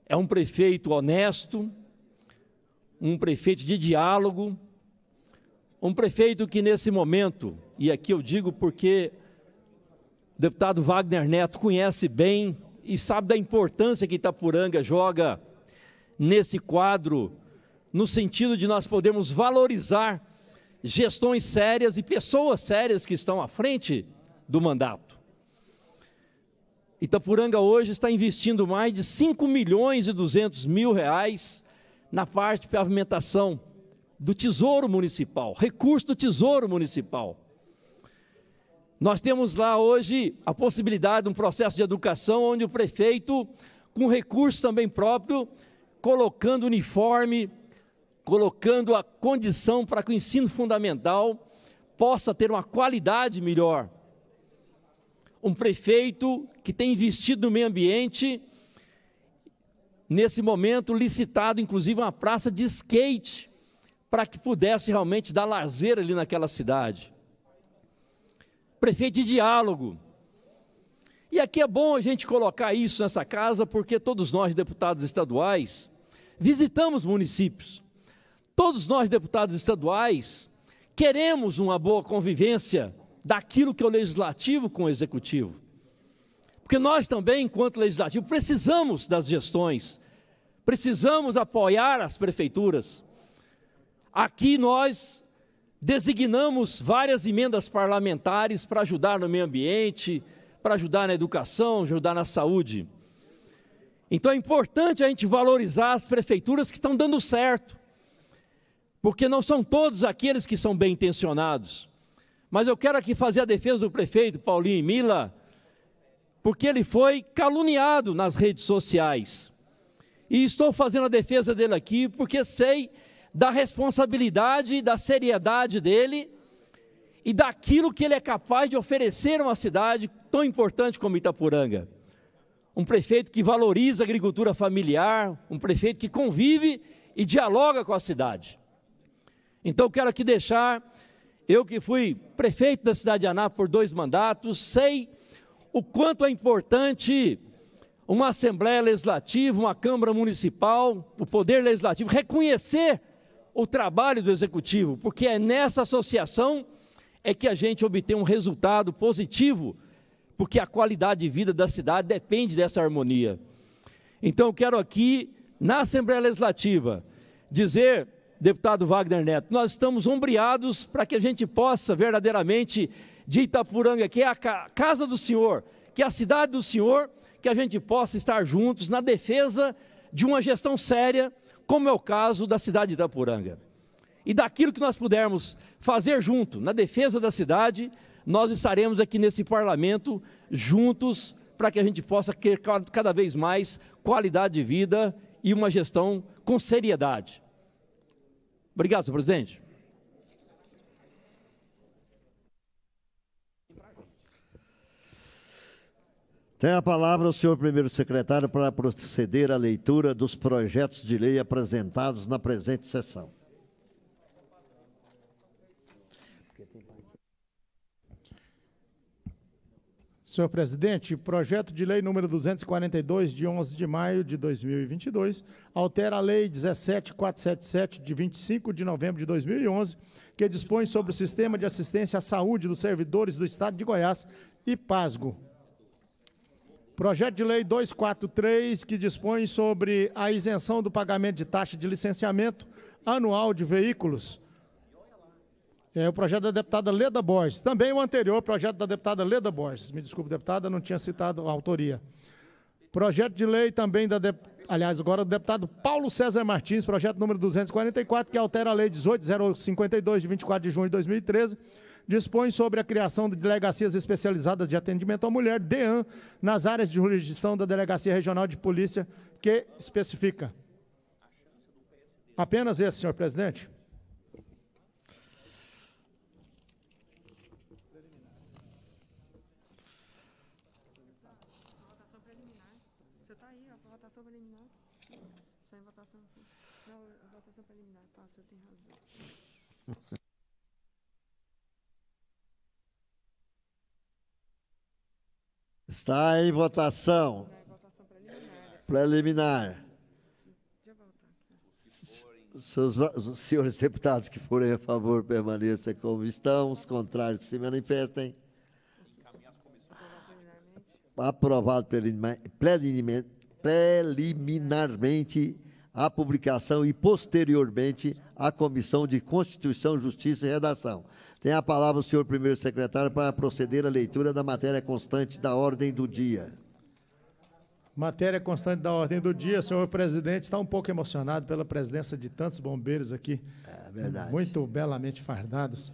é um prefeito honesto, um prefeito de diálogo, um prefeito que nesse momento, e aqui eu digo porque o deputado Wagner Neto conhece bem e sabe da importância que Itapuranga joga nesse quadro, no sentido de nós podermos valorizar gestões sérias e pessoas sérias que estão à frente do mandato. Itapuranga hoje está investindo mais de 5.200.000 reais na parte de pavimentação do Tesouro Municipal, recurso do Tesouro Municipal. Nós temos lá hoje a possibilidade de um processo de educação onde o prefeito, com recurso também próprio, colocando uniforme, colocando a condição para que o ensino fundamental possa ter uma qualidade melhor. Um prefeito que tem investido no meio ambiente, nesse momento licitado inclusive uma praça de skate, para que pudesse realmente dar lazer ali naquela cidade. Prefeito de diálogo. E aqui é bom a gente colocar isso nessa casa, porque todos nós, deputados estaduais, visitamos municípios. Todos nós, deputados estaduais, queremos uma boa convivência daquilo que é o legislativo com o executivo. Porque nós também, enquanto legislativo, precisamos das gestões, precisamos apoiar as prefeituras. Aqui nós designamos várias emendas parlamentares para ajudar no meio ambiente, para ajudar na educação, ajudar na saúde. Então é importante a gente valorizar as prefeituras que estão dando certo, porque não são todos aqueles que são bem intencionados. Mas eu quero aqui fazer a defesa do prefeito Paulinho Imila, porque ele foi caluniado nas redes sociais. E estou fazendo a defesa dele aqui porque sei da responsabilidade, da seriedade dele e daquilo que ele é capaz de oferecer a uma cidade tão importante como Itapuranga. Um prefeito que valoriza a agricultura familiar, um prefeito que convive e dialoga com a cidade. Então eu quero aqui deixar, eu que fui prefeito da cidade de Anápolis por 2 mandatos, sei o quanto é importante uma Assembleia Legislativa, uma Câmara Municipal, o Poder Legislativo, reconhecer o trabalho do Executivo, porque é nessa associação é que a gente obtém um resultado positivo, porque a qualidade de vida da cidade depende dessa harmonia. Então eu quero aqui, na Assembleia Legislativa, dizer, deputado Wagner Neto, nós estamos ombreados para que a gente possa verdadeiramente, de Itapuranga, que é a casa do Senhor, que é a cidade do Senhor, que a gente possa estar juntos na defesa de uma gestão séria, como é o caso da cidade de Itaporanga. E daquilo que nós pudermos fazer junto, na defesa da cidade, nós estaremos aqui nesse parlamento juntos para que a gente possa ter cada vez mais qualidade de vida e uma gestão com seriedade. Obrigado, senhor presidente. Tem a palavra o senhor primeiro secretário para proceder à leitura dos projetos de lei apresentados na presente sessão. Senhor presidente, projeto de lei número 242, de 11 de maio de 2022, altera a lei 17477, de 25 de novembro de 2011, que dispõe sobre o sistema de assistência à saúde dos servidores do Estado de Goiás e PASGO. Projeto de lei 243, que dispõe sobre a isenção do pagamento de taxa de licenciamento anual de veículos. É o projeto da deputada Leda Borges. Também o anterior projeto da deputada Leda Borges. Me desculpe, deputada, não tinha citado a autoria. Projeto de lei também agora do deputado Paulo César Martins, projeto número 244, que altera a lei 18052, de 24 de junho de 2013, dispõe sobre a criação de delegacias especializadas de atendimento à mulher, DEAN, nas áreas de jurisdição da Delegacia Regional de Polícia, que especifica. Apenas esse, senhor presidente. Está em votação. Preliminar. Os senhores deputados que forem a favor, permaneçam como estão. Os contrários, se manifestem. Aprovado preliminarmente a publicação e, posteriormente, a Comissão de Constituição, Justiça e Redação. Tem a palavra o senhor primeiro secretário para proceder à leitura da matéria constante da ordem do dia. Matéria constante da ordem do dia, senhor presidente, está um pouco emocionado pela presença de tantos bombeiros aqui. É verdade. Muito belamente fardados.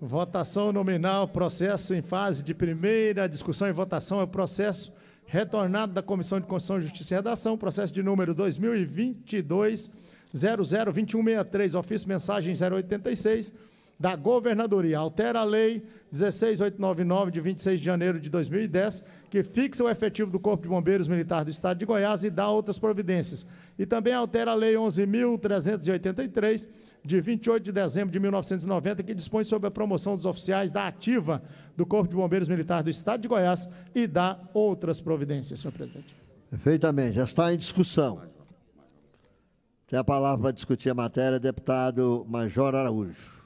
Votação nominal, processo em fase de primeira discussão e votação, é o processo retornado da Comissão de Constituição, Justiça e Redação, processo de número 2022-002163, ofício mensagem 086, da Governadoria. Altera a Lei 16899, de 26 de janeiro de 2010, que fixa o efetivo do Corpo de Bombeiros Militar do Estado de Goiás e dá outras providências. E também altera a Lei 11.383, de 28 de dezembro de 1990, que dispõe sobre a promoção dos oficiais da ativa do Corpo de Bombeiros Militar do Estado de Goiás e dá outras providências, senhor presidente. Perfeitamente. Já está em discussão. Tem a palavra para discutir a matéria, deputado Major Araújo.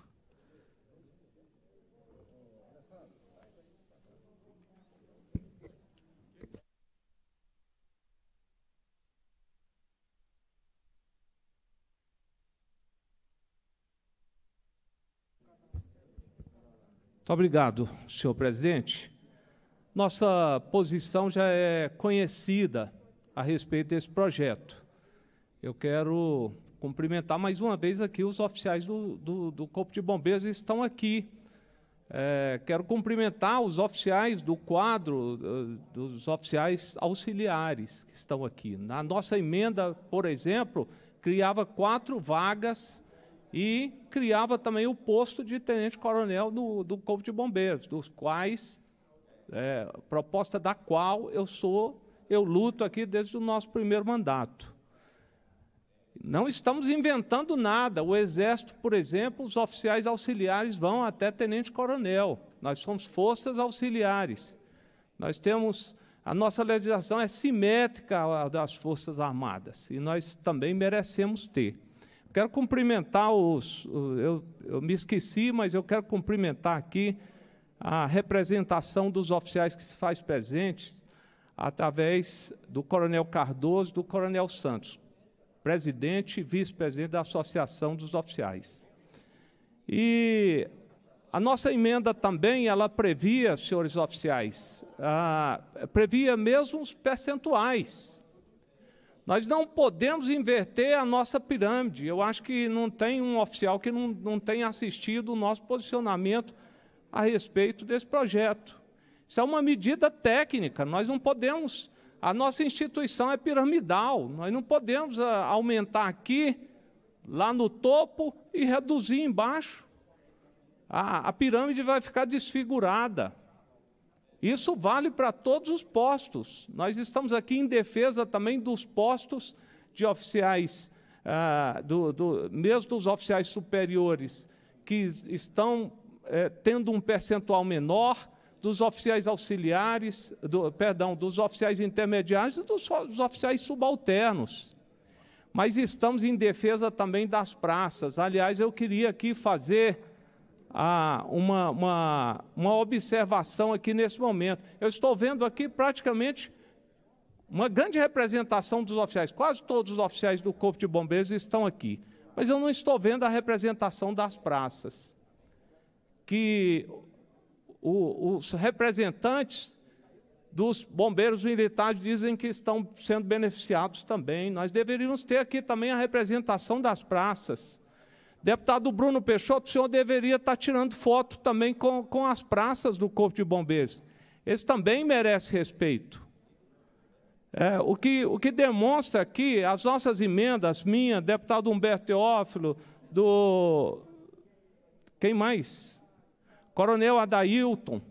Muito obrigado, senhor presidente. Nossa posição já é conhecida a respeito desse projeto. Eu quero cumprimentar mais uma vez aqui os oficiais do Corpo de Bombeiros que estão aqui. Quero cumprimentar os oficiais do quadro dos oficiais auxiliares que estão aqui. Na nossa emenda, por exemplo, criava 4 vagas e criava também o posto de tenente-coronel do Corpo de Bombeiros, dos quais, proposta da qual eu luto aqui desde o nosso primeiro mandato. Não estamos inventando nada. O Exército, por exemplo, os oficiais auxiliares vão até tenente-coronel. Nós somos forças auxiliares. Nós temos... A nossa legislação é simétrica à das Forças Armadas, e nós também merecemos ter. Quero cumprimentar eu me esqueci, mas eu quero cumprimentar aqui a representação dos oficiais que se faz presente através do Coronel Cardoso e do Coronel Santos, presidente e vice-presidente da Associação dos Oficiais. E a nossa emenda também, ela previa, senhores oficiais, previa mesmo os percentuais. Nós não podemos inverter a nossa pirâmide. Eu acho que não tem um oficial que não tenha assistido o nosso posicionamento a respeito desse projeto. Isso é uma medida técnica, nós não podemos... A nossa instituição é piramidal, nós não podemos aumentar aqui, lá no topo, e reduzir embaixo. A pirâmide vai ficar desfigurada. Isso vale para todos os postos. Nós estamos aqui em defesa também dos postos de oficiais, mesmo dos oficiais superiores, que estão tendo um percentual menor, dos oficiais auxiliares, dos oficiais intermediários e dos oficiais subalternos. Mas estamos em defesa também das praças. Aliás, eu queria aqui fazer uma observação aqui nesse momento. Eu estou vendo aqui praticamente uma grande representação dos oficiais. Quase todos os oficiais do Corpo de Bombeiros estão aqui. Mas eu não estou vendo a representação das praças. Que os representantes dos bombeiros militares dizem que estão sendo beneficiados também. Nós deveríamos ter aqui também a representação das praças. Deputado Bruno Peixoto, o senhor deveria estar tirando foto também com as praças do Corpo de Bombeiros. Eles também merecem respeito. O que demonstra aqui, as nossas emendas, minha, deputado Humberto Teófilo, quem mais? Coronel Adailton,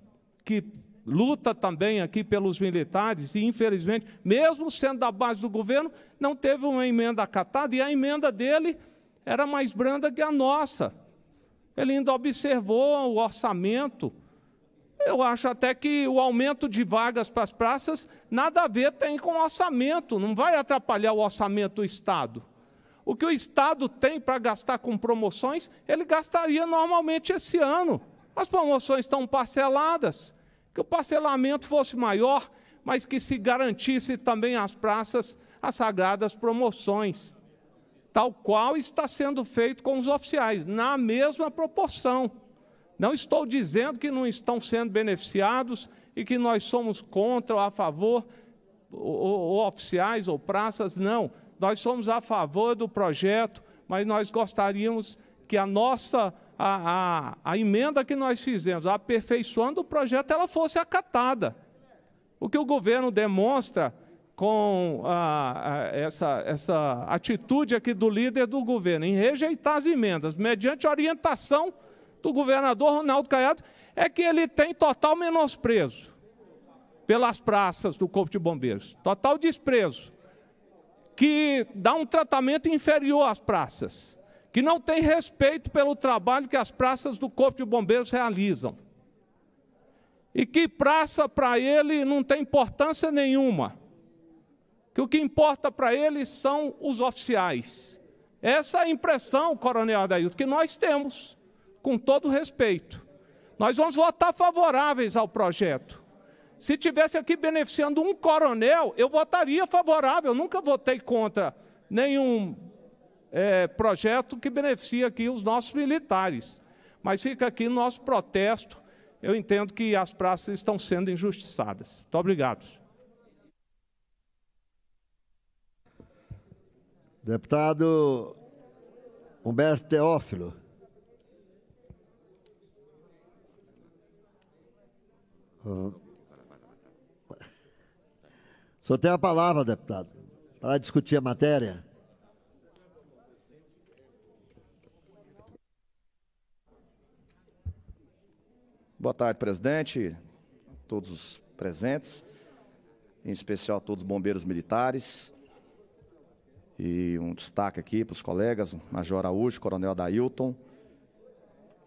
que luta também aqui pelos militares, e, infelizmente, mesmo sendo da base do governo, não teve uma emenda acatada, e a emenda dele era mais branda que a nossa. Ele ainda observou o orçamento. Eu acho até que o aumento de vagas para as praças nada a ver tem com o orçamento, não vai atrapalhar o orçamento do Estado. O que o Estado tem para gastar com promoções, ele gastaria normalmente esse ano. As promoções estão parceladas, que o parcelamento fosse maior, mas que se garantisse também às praças as sagradas promoções, tal qual está sendo feito com os oficiais, na mesma proporção. Não estou dizendo que não estão sendo beneficiados e que nós somos contra ou a favor, ou oficiais ou praças, não. Nós somos a favor do projeto, mas nós gostaríamos que a nossa... A emenda que nós fizemos, aperfeiçoando o projeto, ela fosse acatada. O que o governo demonstra com essa atitude aqui do líder do governo, em rejeitar as emendas, mediante orientação do governador Ronaldo Caiado, é que ele tem total menosprezo pelas praças do Corpo de Bombeiros, total desprezo, que dá um tratamento inferior às praças, que não tem respeito pelo trabalho que as praças do Corpo de Bombeiros realizam. E que praça para ele não tem importância nenhuma. Que o que importa para ele são os oficiais. Essa é a impressão, Coronel Adailton, que nós temos, com todo respeito. Nós vamos votar favoráveis ao projeto. Se tivesse aqui beneficiando um coronel, eu votaria favorável. Eu nunca votei contra nenhum projeto que beneficia aqui os nossos militares. Mas fica aqui o nosso protesto. Eu entendo que as praças estão sendo injustiçadas. Muito obrigado. Deputado Humberto Teófilo. O senhor tem a palavra, deputado, para discutir a matéria. Boa tarde, presidente, todos os presentes, em especial a todos os bombeiros militares. E um destaque aqui para os colegas, Major Araújo, Coronel Adailton.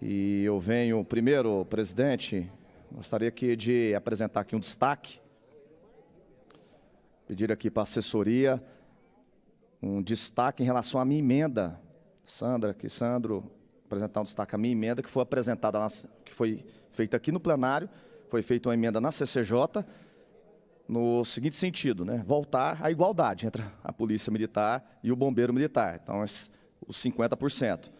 E eu venho, primeiro, presidente, gostaria aqui de apresentar aqui um destaque. Pedir aqui para a assessoria um destaque em relação à minha emenda. Sandro, apresentar um destaque à minha emenda, que foi apresentada, que foi feita aqui no plenário, foi feita uma emenda na CCJ, no seguinte sentido, né? Voltar à igualdade entre a Polícia Militar e o Bombeiro Militar, então os 50%.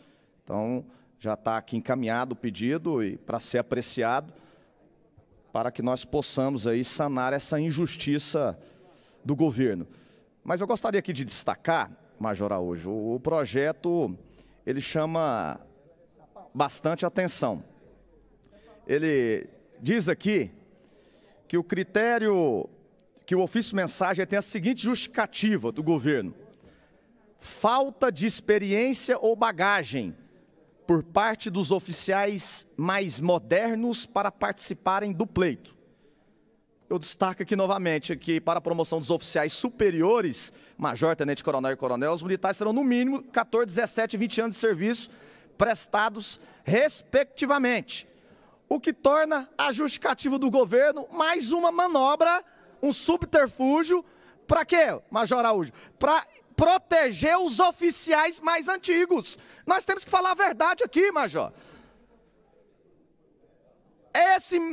Então, já está aqui encaminhado o pedido e para ser apreciado, para que nós possamos aí sanar essa injustiça do governo. Mas eu gostaria aqui de destacar, Major Araújo, o projeto, ele chama bastante atenção. Ele diz aqui que o critério, que o ofício-mensagem tem a seguinte justificativa do governo: falta de experiência ou bagagem por parte dos oficiais mais modernos para participarem do pleito. Eu destaco aqui novamente que para a promoção dos oficiais superiores, major, tenente coronel e coronel, os militares terão no mínimo 14, 17 e 20 anos de serviço prestados respectivamente. O que torna a justificativa do governo mais uma manobra, um subterfúgio, para quê, Major Araújo? Para proteger os oficiais mais antigos. Nós temos que falar a verdade aqui, Major.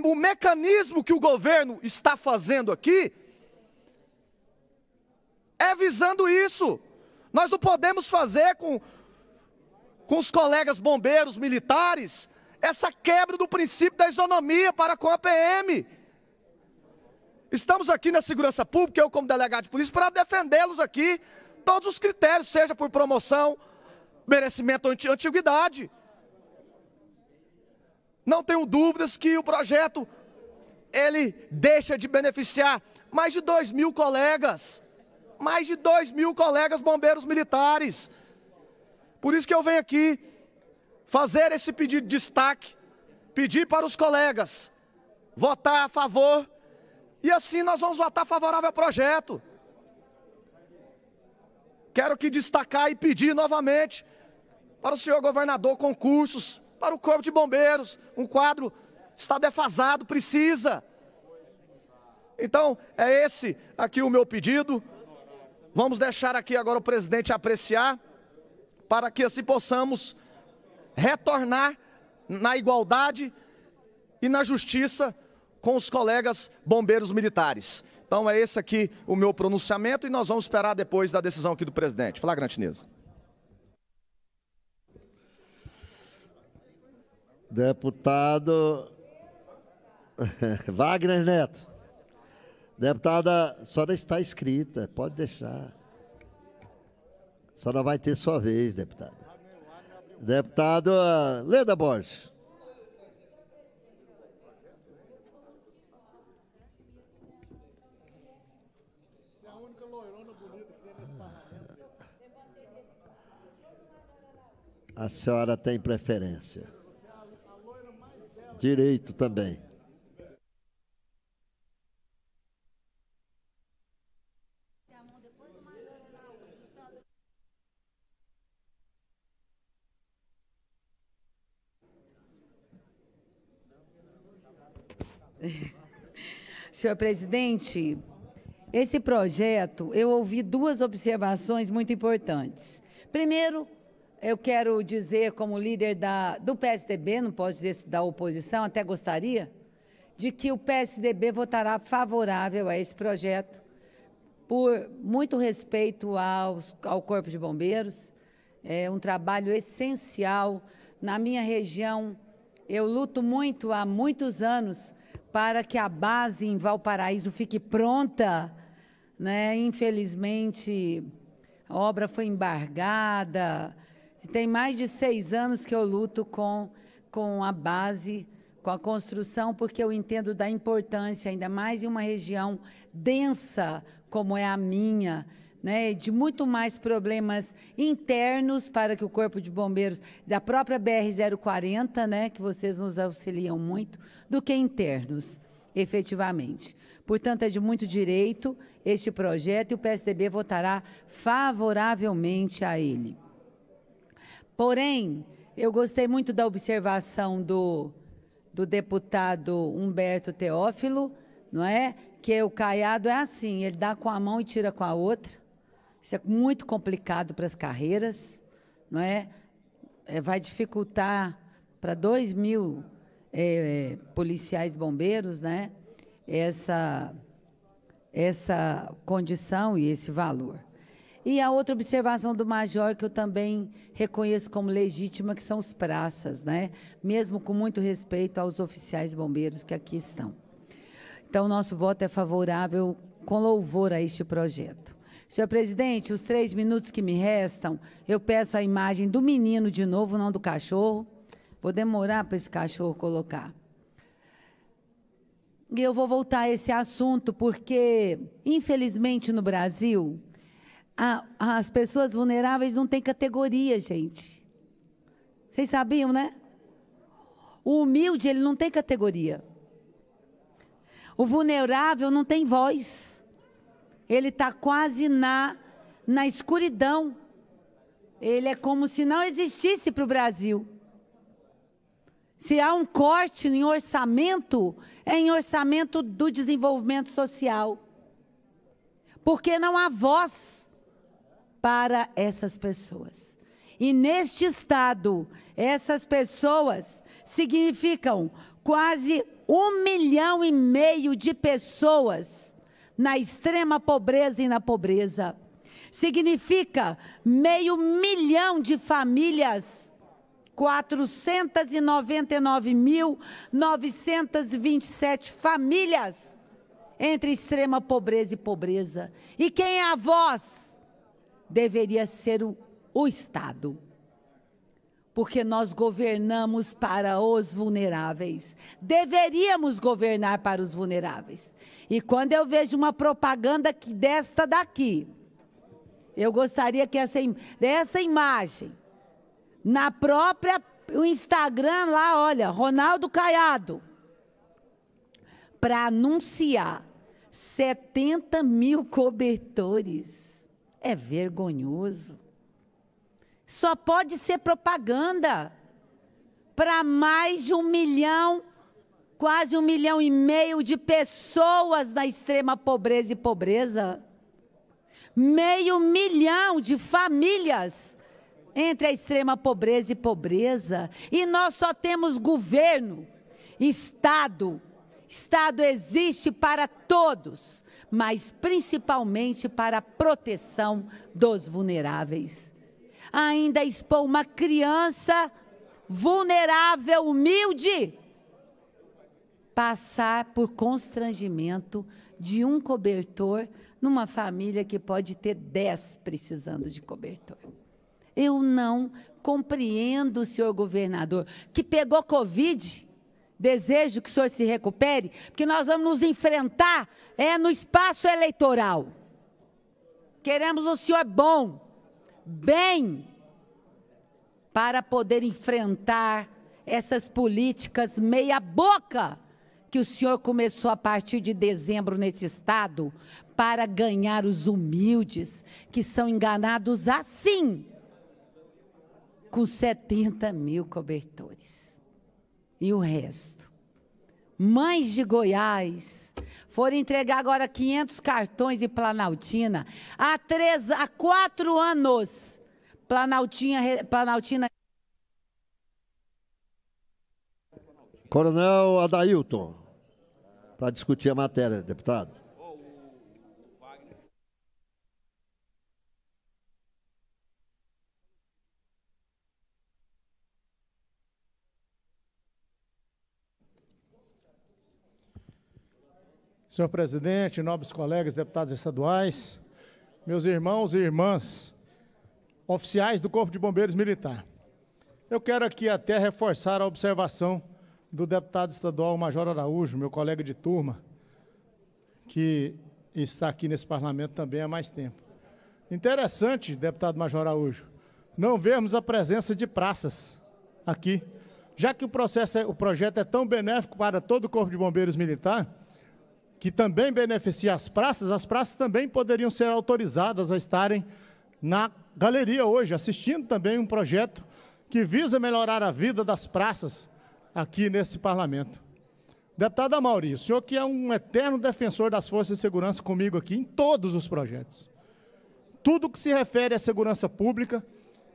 O mecanismo que o governo está fazendo aqui é visando isso. Nós não podemos fazer com os colegas bombeiros militares essa quebra do princípio da isonomia para com a PM. Estamos aqui na segurança pública, eu como delegado de polícia, para defendê-los aqui, todos os critérios, seja por promoção, merecimento ou antiguidade. Não tenho dúvidas que o projeto, ele deixa de beneficiar mais de 2.000 colegas, mais de 2.000 colegas bombeiros militares. Por isso que eu venho aqui fazer esse pedido de destaque, pedir para os colegas votar a favor, e assim nós vamos votar favorável ao projeto. Quero aqui destacar e pedir novamente para o senhor governador concursos para o Corpo de Bombeiros. Um quadro está defasado, precisa. Então, é esse aqui o meu pedido. Vamos deixar aqui agora o presidente apreciar, para que assim possamos retornar na igualdade e na justiça com os colegas bombeiros militares. Então é esse aqui o meu pronunciamento e nós vamos esperar depois da decisão aqui do presidente. Flagrante, Nisa. Deputado Wagner Neto. Deputada, a senhora está inscrita, pode deixar. A senhora vai ter sua vez, deputada. Deputado Leda Borges. Você é a única loirona bonita que tem nesse parlamento. A senhora tem preferência. Direito também. Senhor presidente, esse projeto, eu ouvi duas observações muito importantes. Primeiro, eu quero dizer, como líder do PSDB, não posso dizer da oposição, até gostaria, de que o PSDB votará favorável a esse projeto, por muito respeito ao Corpo de Bombeiros. É um trabalho essencial. Na minha região, eu luto muito há muitos anos para que a base em Valparaíso fique pronta, né? Infelizmente, a obra foi embargada. Tem mais de 6 anos que eu luto com a base, com a construção, porque eu entendo da importância, ainda mais em uma região densa como é a minha, né, de muito mais problemas internos para que o Corpo de Bombeiros, da própria BR-040, né, que vocês nos auxiliam muito, do que internos, efetivamente. Portanto, é de muito direito este projeto e o PSDB votará favoravelmente a ele. Porém, eu gostei muito da observação do deputado Humberto Teófilo, não é? Que o caiado é assim, ele dá com a mão e tira com a outra. Isso é muito complicado para as carreiras, não é? Vai dificultar para 2.000 policiais bombeiros, né? Essa condição e esse valor. E a outra observação do major, que eu também reconheço como legítima, que são os praças, né? Mesmo com muito respeito aos oficiais bombeiros que aqui estão. Então, nosso voto é favorável com louvor a este projeto. Senhor presidente, os 3 minutos que me restam, eu peço a imagem do menino de novo, não do cachorro. Vou demorar para esse cachorro colocar. E eu vou voltar a esse assunto porque, infelizmente, no Brasil, as pessoas vulneráveis não têm categoria, gente. Vocês sabiam, né? O humilde, ele não tem categoria. O vulnerável não tem voz. Ele está quase na escuridão. Ele é como se não existisse para o Brasil. Se há um corte em orçamento, é em orçamento do desenvolvimento social. Porque não há voz para essas pessoas. E neste estado, essas pessoas significam quase 1,5 milhão de pessoas na extrema pobreza e na pobreza. Significa 500 mil de famílias, 499.927 famílias entre extrema pobreza e pobreza. E quem é a voz? Deveria ser o Estado. Porque nós governamos para os vulneráveis. Deveríamos governar para os vulneráveis. E quando eu vejo uma propaganda desta daqui, eu gostaria que essa imagem, na própria o Instagram lá, olha, Ronaldo Caiado, para anunciar 70 mil cobertores. É vergonhoso. Só pode ser propaganda para mais de 1 milhão, quase 1,5 milhão de pessoas na extrema pobreza e pobreza. 500 mil de famílias entre a extrema pobreza e pobreza. E nós só temos governo, Estado. Estado existe para todos, mas principalmente para a proteção dos vulneráveis. Ainda expor uma criança vulnerável, humilde, passar por constrangimento de um cobertor numa família que pode ter 10 precisando de cobertor. Eu não compreendo, senhor governador, que pegou Covid, desejo que o senhor se recupere, porque nós vamos nos enfrentar no espaço eleitoral. Queremos o senhor bom, bem, para poder enfrentar essas políticas meia boca que o senhor começou a partir de dezembro nesse estado para ganhar os humildes que são enganados assim, com 70 mil cobertores. E o resto? Mães de Goiás foram entregar agora 500 cartões em Planaltina. Há 4 anos, Planaltina... Coronel Adailton, para discutir a matéria, deputado. Senhor presidente, nobres colegas, deputados estaduais, meus irmãos e irmãs, oficiais do Corpo de Bombeiros Militar. Eu quero aqui até reforçar a observação do deputado estadual Major Araújo, meu colega de turma, que está aqui nesse parlamento também há mais tempo. Interessante, deputado Major Araújo, não vermos a presença de praças aqui, já que o projeto é tão benéfico para todo o Corpo de Bombeiros Militar, que também beneficia as praças também poderiam ser autorizadas a estarem na galeria hoje, assistindo também um projeto que visa melhorar a vida das praças aqui nesse parlamento. Deputado Amaury, o senhor que é um eterno defensor das forças de segurança comigo aqui em todos os projetos. Tudo que se refere à segurança pública,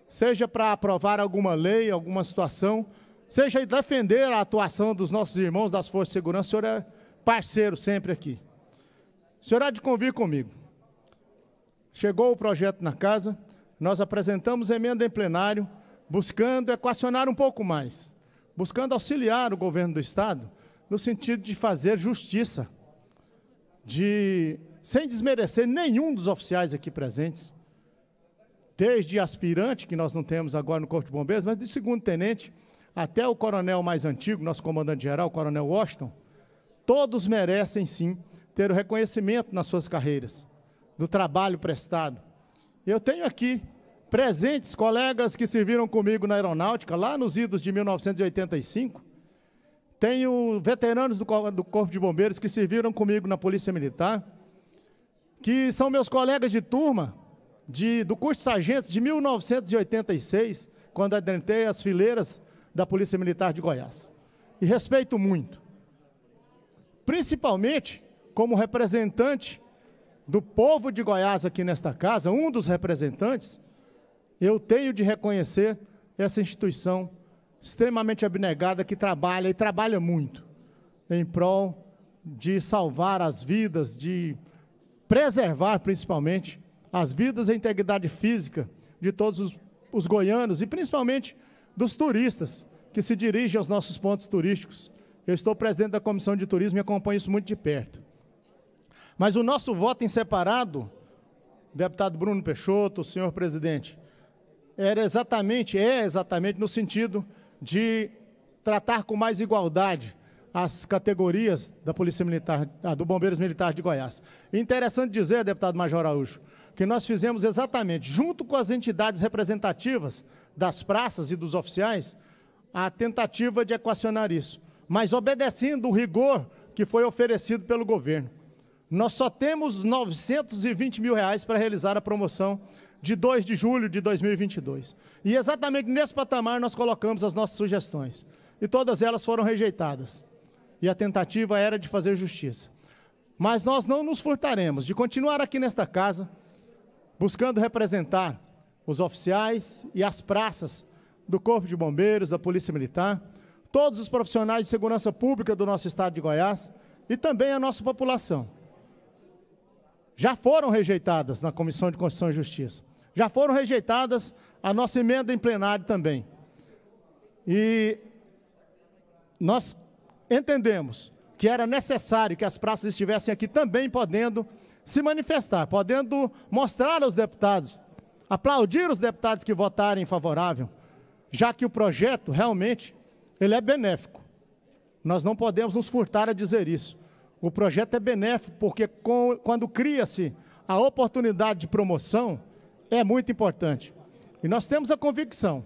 seja para aprovar alguma lei, alguma situação, seja defender a atuação dos nossos irmãos das forças de segurança, o senhor é parceiro sempre aqui. O senhor há de convir comigo. Chegou o projeto na casa, nós apresentamos emenda em plenário, buscando equacionar um pouco mais, buscando auxiliar o governo do Estado, no sentido de fazer justiça, de sem desmerecer nenhum dos oficiais aqui presentes, desde aspirante, que nós não temos agora no Corpo de Bombeiros, mas de segundo-tenente até o coronel mais antigo, nosso comandante-geral, o coronel Washington, todos merecem, sim, ter o reconhecimento nas suas carreiras, do trabalho prestado. Eu tenho aqui presentes colegas que serviram comigo na aeronáutica, lá nos idos de 1985. Tenho veteranos do Corpo de Bombeiros que serviram comigo na Polícia Militar, que são meus colegas de turma, do curso de sargentos de 1986, quando adentrei as fileiras da Polícia Militar de Goiás. E respeito muito, principalmente como representante do povo de Goiás aqui nesta casa, um dos representantes, eu tenho de reconhecer essa instituição extremamente abnegada que trabalha, e trabalha muito, em prol de salvar as vidas, de preservar, principalmente, as vidas e a integridade física de todos os goianos, e principalmente dos turistas que se dirigem aos nossos pontos turísticos. Eu estou presidente da Comissão de Turismo e acompanho isso muito de perto. Mas o nosso voto em separado, deputado Bruno Peixoto, senhor presidente, é exatamente no sentido de tratar com mais igualdade as categorias da Polícia Militar, do Bombeiros Militar de Goiás. E interessante dizer, deputado Major Araújo, que nós fizemos exatamente, junto com as entidades representativas das praças e dos oficiais, a tentativa de equacionar isso, mas obedecendo o rigor que foi oferecido pelo governo. Nós só temos R$920 mil para realizar a promoção de 2 de julho de 2022. E exatamente nesse patamar nós colocamos as nossas sugestões. E todas elas foram rejeitadas. E a tentativa era de fazer justiça. Mas nós não nos furtaremos de continuar aqui nesta casa, buscando representar os oficiais e as praças do Corpo de Bombeiros, da Polícia Militar, todos os profissionais de segurança pública do nosso estado de Goiás e também a nossa população. Já foram rejeitadas na Comissão de Constituição e Justiça. Já foram rejeitadas a nossa emenda em plenário também. E nós entendemos que era necessário que as praças estivessem aqui também podendo se manifestar, podendo mostrar aos deputados, aplaudir os deputados que votarem favorável, já que o projeto realmente ele é benéfico. Nós não podemos nos furtar a dizer isso. O projeto é benéfico porque quando cria-se a oportunidade de promoção, é muito importante. E nós temos a convicção,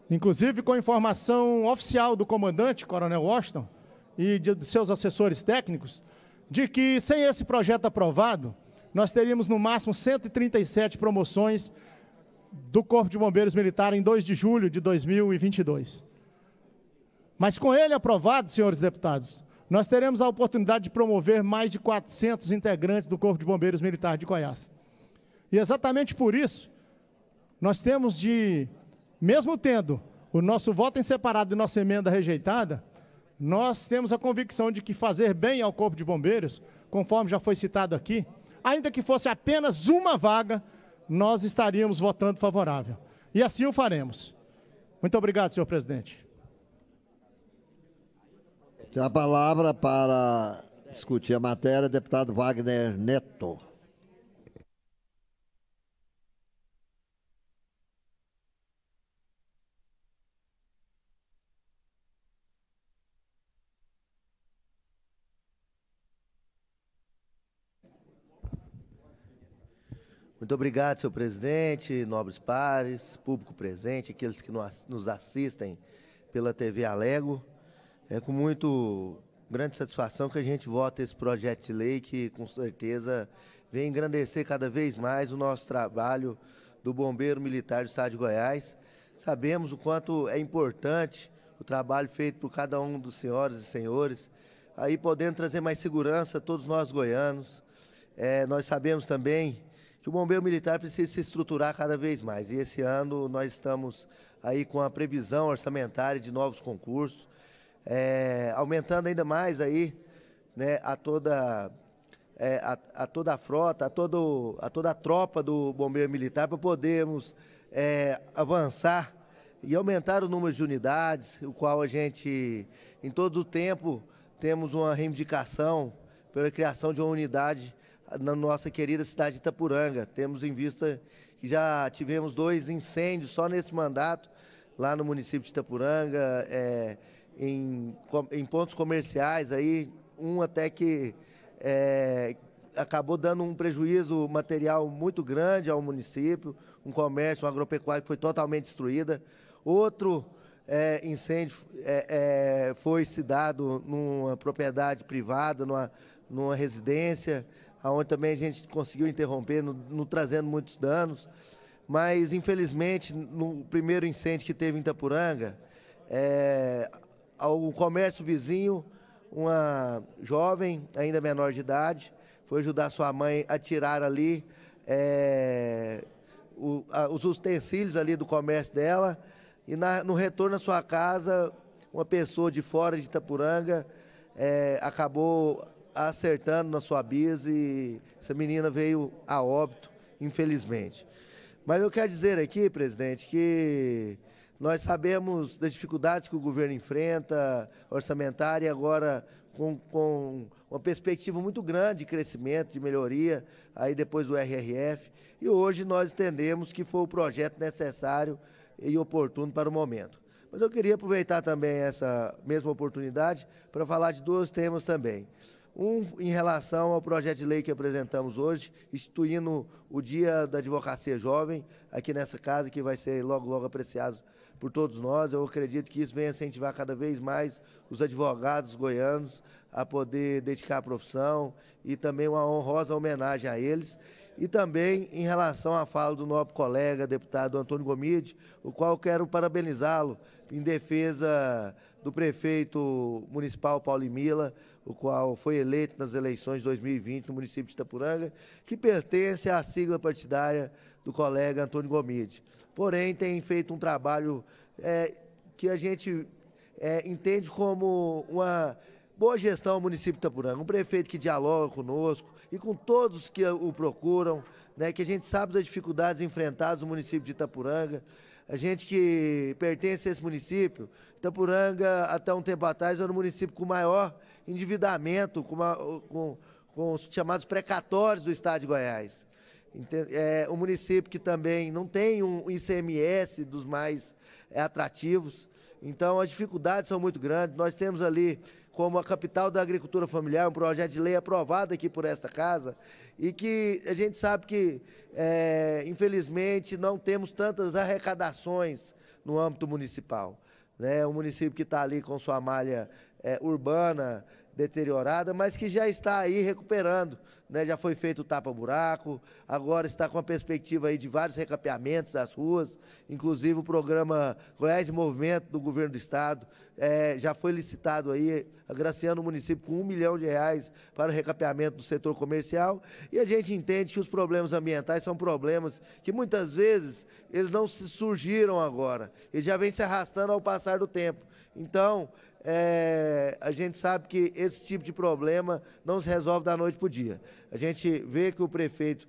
inclusive com informação oficial do comandante, coronel Washington, e de seus assessores técnicos, de que sem esse projeto aprovado, nós teríamos no máximo 137 promoções do Corpo de Bombeiros Militar em 2 de julho de 2022. Mas com ele aprovado, senhores deputados, nós teremos a oportunidade de promover mais de 400 integrantes do Corpo de Bombeiros Militar de Goiás. E exatamente por isso, nós temos de, mesmo tendo o nosso voto em separado e nossa emenda rejeitada, nós temos a convicção de que fazer bem ao Corpo de Bombeiros, conforme já foi citado aqui, ainda que fosse apenas uma vaga, nós estaríamos votando favorável. E assim o faremos. Muito obrigado, senhor presidente. Tem a palavra para discutir a matéria, deputado Wagner Neto. Muito obrigado, senhor presidente, nobres pares, público presente, aqueles que nos assistem pela TV Alego. É com muito grande satisfação que a gente vota esse projeto de lei que, com certeza, vem engrandecer cada vez mais o nosso trabalho do Bombeiro Militar do Estado de Goiás. Sabemos o quanto é importante o trabalho feito por cada um dos senhoras e senhores, aí podendo trazer mais segurança a todos nós goianos. Nós sabemos também que o Bombeiro Militar precisa se estruturar cada vez mais. E esse ano nós estamos aí com a previsão orçamentária de novos concursos, aumentando ainda mais aí, né, a toda a frota, a toda a tropa do Bombeiro Militar para podermos avançar e aumentar o número de unidades, o qual a gente, em todo o tempo, temos uma reivindicação pela criação de uma unidade na nossa querida cidade de Itapuranga. Temos em vista que já tivemos 2 incêndios só nesse mandato, lá no município de Itapuranga, em pontos comerciais, aí, um até que acabou dando um prejuízo material muito grande ao município, um comércio, uma agropecuária que foi totalmente destruída. Outro incêndio foi se dado numa propriedade privada, numa residência, onde também a gente conseguiu interromper, não trazendo muitos danos. Mas, infelizmente, no primeiro incêndio que teve em Itapuranga, ao comércio vizinho, uma jovem, ainda menor de idade, foi ajudar sua mãe a tirar ali os utensílios ali do comércio dela, e no retorno à sua casa, uma pessoa de fora de Itapuranga acabou acertando na sua bisa e essa menina veio a óbito, infelizmente. Mas eu quero dizer aqui, presidente, que nós sabemos das dificuldades que o governo enfrenta, orçamentária, e agora com uma perspectiva muito grande de crescimento, de melhoria, aí depois do RRF, e hoje nós entendemos que foi o projeto necessário e oportuno para o momento. Mas eu queria aproveitar também essa mesma oportunidade para falar de 2 temas também. Um, em relação ao projeto de lei que apresentamos hoje, instituindo o Dia da Advocacia Jovem, aqui nessa casa, que vai ser logo, logo apreciado por todos nós. Eu acredito que isso venha incentivar cada vez mais os advogados goianos a poder dedicar a profissão, e também uma honrosa homenagem a eles. E também em relação à fala do nobre colega, deputado Antônio Gomide, o qual eu quero parabenizá-lo em defesa do prefeito municipal Paulo Mila, o qual foi eleito nas eleições de 2020 no município de Itapuranga, que pertence à sigla partidária do colega Antônio Gomide. Porém, tem feito um trabalho que a gente entende como uma boa gestão ao município de Itapuranga, um prefeito que dialoga conosco e com todos que o procuram, né, que a gente sabe das dificuldades enfrentadas no município de Itapuranga. A gente que pertence a esse município, Itapuranga, até um tempo atrás, era o município com maior endividamento, com os chamados precatórios do estado de Goiás. É um município que também não tem um ICMS dos mais atrativos, então as dificuldades são muito grandes. Nós temos ali, como a capital da agricultura familiar, um projeto de lei aprovado aqui por esta casa, e que a gente sabe que, infelizmente, não temos tantas arrecadações no âmbito municipal. Né? Um município que está ali com sua malha urbana deteriorada, mas que já está aí recuperando, né? Já foi feito o tapa-buraco, agora está com a perspectiva aí de vários recapeamentos das ruas, inclusive o programa Goiás em Movimento do governo do estado, já foi licitado aí, agraciando o município com R$1 milhão para o recapeamento do setor comercial, e a gente entende que os problemas ambientais são problemas que muitas vezes eles não se surgiram agora, eles já vêm se arrastando ao passar do tempo. Então, a gente sabe que esse tipo de problema não se resolve da noite para o dia. A gente vê que o prefeito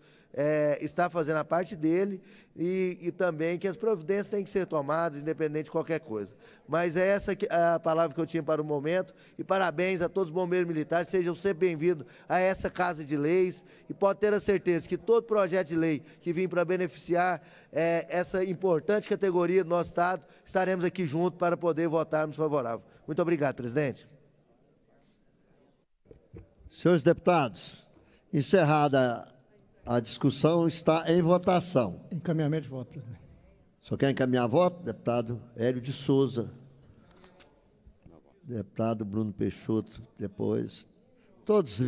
está fazendo a parte dele e também que as providências têm que ser tomadas, independente de qualquer coisa. Mas é essa a palavra que eu tinha para o momento, e parabéns a todos os bombeiros militares, sejam sempre bem-vindos a essa Casa de Leis, e pode ter a certeza que todo projeto de lei que vem para beneficiar essa importante categoria do nosso estado, estaremos aqui juntos para poder votarmos favorável. Muito obrigado, presidente. Senhores deputados, encerrada a discussão, está em votação. Encaminhamento de voto, presidente. Só quer encaminhar voto? Deputado Hélio de Souza. Deputado Bruno Peixoto, depois. Todos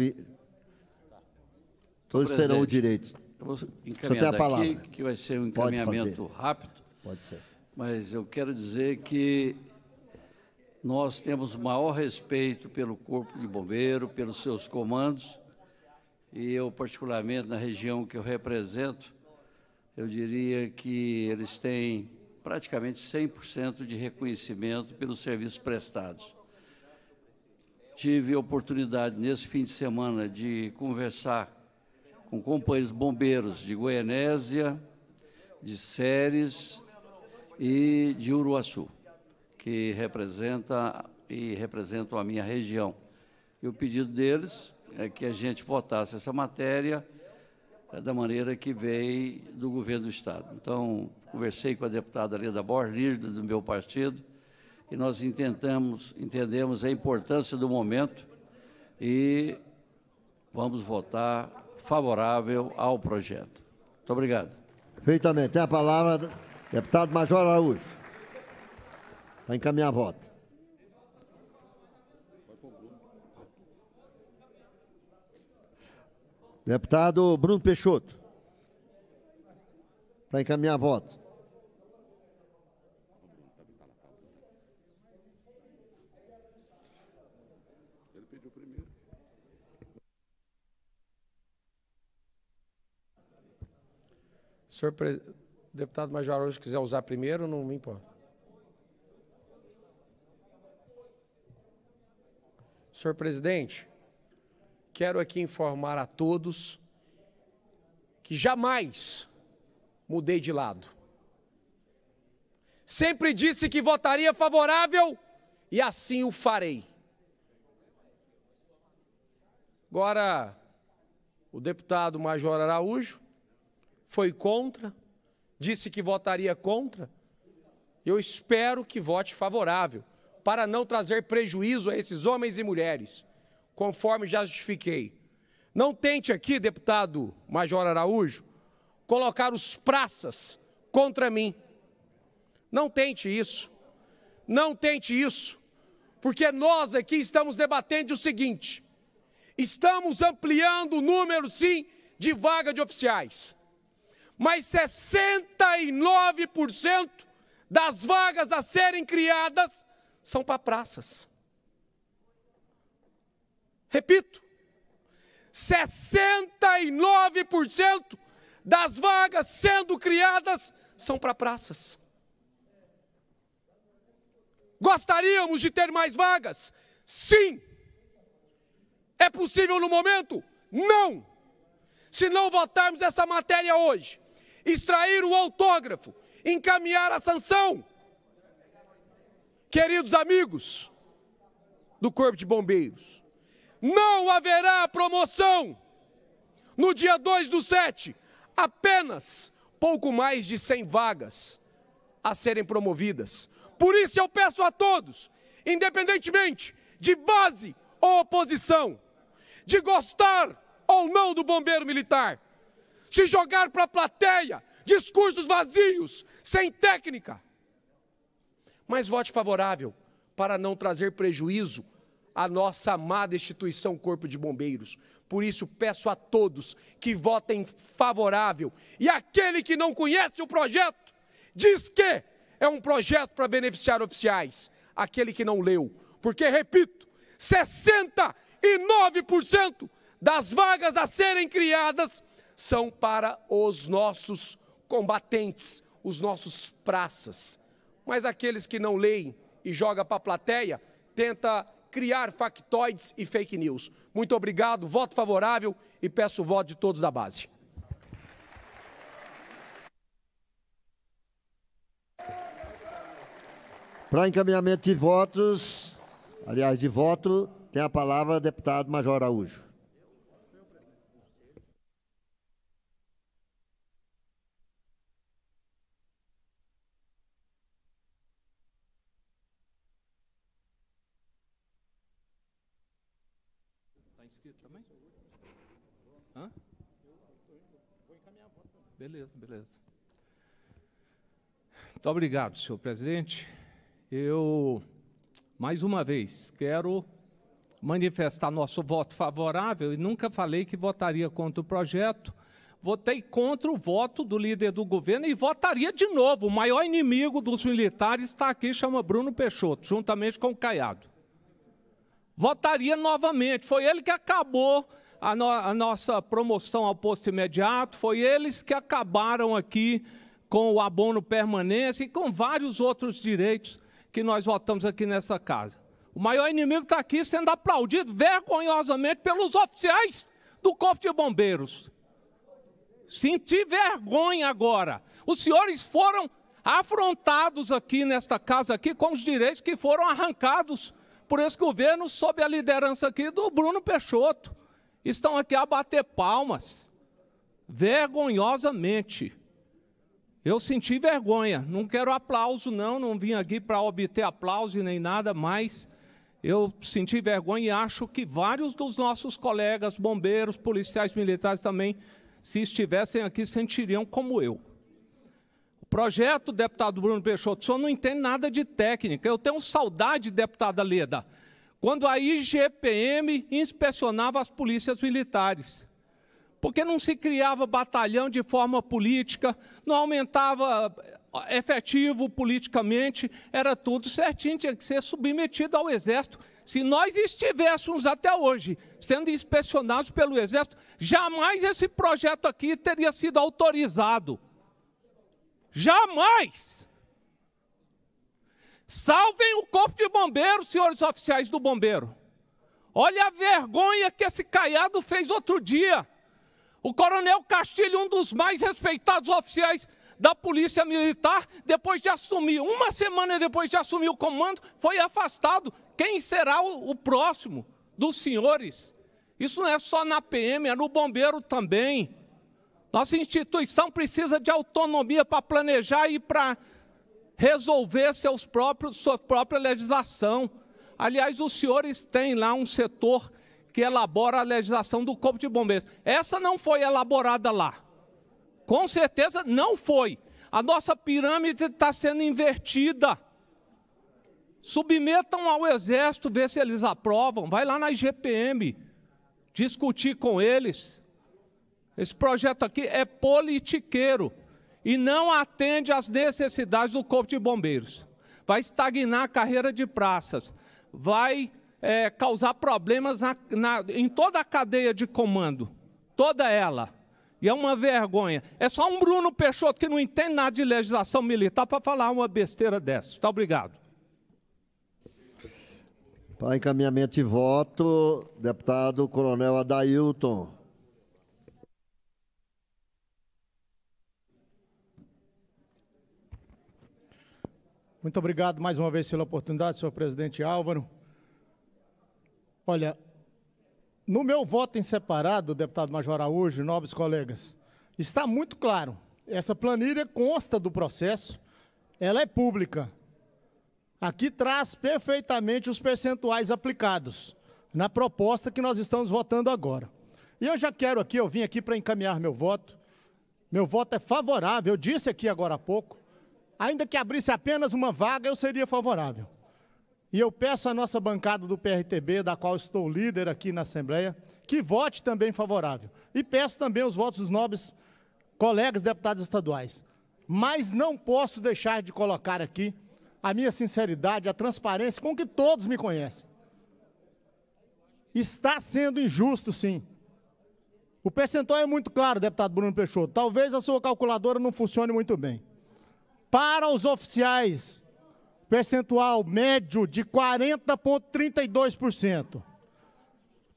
terão o direito. Eu vou encaminhar daqui, que vai ser um encaminhamento rápido. Pode ser. Mas eu quero dizer que nós temos o maior respeito pelo Corpo de Bombeiro, pelos seus comandos, e eu, particularmente, na região que eu represento, eu diria que eles têm praticamente 100% de reconhecimento pelos serviços prestados. Tive a oportunidade, nesse fim de semana, de conversar com companheiros bombeiros de Goianésia, de Ceres e de Uruaçu, que representam a minha região. E o pedido deles que a gente votasse essa matéria da maneira que veio do governo do Estado. Então, conversei com a deputada Leda Borges, líder do meu partido, e nós entendemos a importância do momento e vamos votar favorável ao projeto. Muito obrigado. Perfeitamente. Tem a palavra, deputado Major Araújo. Para encaminhar a voto. Deputado Bruno Peixoto. Para encaminhar a voto. Senhor deputado Major Araújo, quiser usar primeiro, não me importa. Senhor presidente, quero aqui informar a todos que jamais mudei de lado. Sempre disse que votaria favorável e assim o farei. Agora, o deputado Major Araújo foi contra, disse que votaria contra. Eu espero que vote favorável, para não trazer prejuízo a esses homens e mulheres, conforme já justifiquei. Não tente aqui, deputado Major Araújo, colocar os praças contra mim. Não tente isso. Não tente isso. Porque nós aqui estamos debatendo o seguinte: estamos ampliando o número, sim, de vaga de oficiais. Mas 69% das vagas a serem criadas são para praças. Repito, 69% das vagas sendo criadas são para praças. Gostaríamos de ter mais vagas? Sim. É possível no momento? Não. Se não votarmos essa matéria hoje, extrair o autógrafo, encaminhar a sanção, queridos amigos do Corpo de Bombeiros, não haverá promoção. No dia 2/7, apenas pouco mais de 100 vagas a serem promovidas. Por isso eu peço a todos, independentemente de base ou oposição, de gostar ou não do bombeiro militar, se jogar para a plateia discursos vazios, sem técnica, mas vote favorável para não trazer prejuízo à nossa amada instituição Corpo de Bombeiros. Por isso peço a todos que votem favorável. E aquele que não conhece o projeto, diz que é um projeto para beneficiar oficiais. Aquele que não leu, porque, repito, 69% das vagas a serem criadas são para os nossos combatentes, os nossos praças. Mas aqueles que não leem e jogam para a plateia, tenta criar factoides e fake news. Muito obrigado, voto favorável e peço o voto de todos da base. Para encaminhamento de votos, aliás, de voto, tem a palavra o deputado Major Araújo. Está inscrito também? Hã? Beleza, beleza. Muito obrigado, senhor presidente. Eu, mais uma vez, quero manifestar nosso voto favorável e nunca falei que votaria contra o projeto. Votei contra o voto do líder do governo e votaria de novo. O maior inimigo dos militares está aqui, chama Bruno Peixoto, juntamente com o Caiado. Votaria novamente. Foi ele que acabou a nossa promoção ao posto imediato, foi eles que acabaram aqui com o abono permanência e com vários outros direitos que nós votamos aqui nessa casa. O maior inimigo está aqui sendo aplaudido vergonhosamente pelos oficiais do Corpo de Bombeiros. Senti vergonha agora. Os senhores foram afrontados aqui nesta casa aqui com os direitos que foram arrancados por esse governo sob a liderança aqui do Bruno Peixoto. estão aqui a bater palmas, vergonhosamente. Eu senti vergonha, não quero aplauso não vim aqui para obter aplauso e nem nada, mas eu senti vergonha e acho que vários dos nossos colegas, bombeiros, policiais militares também, se estivessem aqui, sentiriam como eu. O projeto, deputado Bruno Peixoto, o senhor não entende nada de técnica. Eu tenho saudade, deputada Leda, quando a IGPM inspecionava as polícias militares. Porque não se criava batalhão de forma política, não aumentava efetivo politicamente, era tudo certinho, tinha que ser submetido ao Exército. Se nós estivéssemos até hoje sendo inspecionados pelo Exército, jamais esse projeto aqui teria sido autorizado. Jamais! Salvem o Corpo de Bombeiros, senhores oficiais do Bombeiro. Olha a vergonha que esse caiado fez outro dia. O coronel Castilho, um dos mais respeitados oficiais da Polícia Militar, depois de assumir, uma semana depois de assumir o comando, foi afastado. Quem será o próximo dos senhores? Isso não é só na PM, é no bombeiro também. Nossa instituição precisa de autonomia para planejar e para resolver sua própria legislação. Aliás, os senhores têm lá um setor que elabora a legislação do Corpo de Bombeiros. Essa não foi elaborada lá. Com certeza não foi. A nossa pirâmide está sendo invertida. Submetam ao Exército, ver se eles aprovam. Vai lá na IGPM, discutir com eles. Esse projeto aqui é politiqueiro e não atende às necessidades do Corpo de Bombeiros. Vai estagnar a carreira de praças, vai causar problemas em toda a cadeia de comando, toda ela. E é uma vergonha. É só um Bruno Peixoto que não entende nada de legislação militar para falar uma besteira dessa. Muito obrigado. Para encaminhamento de voto, deputado Coronel Adailton. Muito obrigado mais uma vez pela oportunidade, senhor presidente Álvaro. Olha, no meu voto em separado, deputado Major Araújo, nobres colegas, está muito claro. Essa planilha consta do processo, ela é pública. Aqui traz perfeitamente os percentuais aplicados na proposta que nós estamos votando agora. E eu já quero aqui, eu vim aqui para encaminhar meu voto. Meu voto é favorável, eu disse aqui agora há pouco, ainda que abrisse apenas uma vaga, eu seria favorável. E eu peço à nossa bancada do PRTB, da qual estou líder aqui na Assembleia, que vote também favorável. E peço também os votos dos nobres colegas deputados estaduais. Mas não posso deixar de colocar aqui a minha sinceridade, a transparência com que todos me conhecem. Está sendo injusto, sim. O percentual é muito claro, deputado Bruno Peixoto. Talvez a sua calculadora não funcione muito bem. Para os oficiais, percentual médio de 40,32%.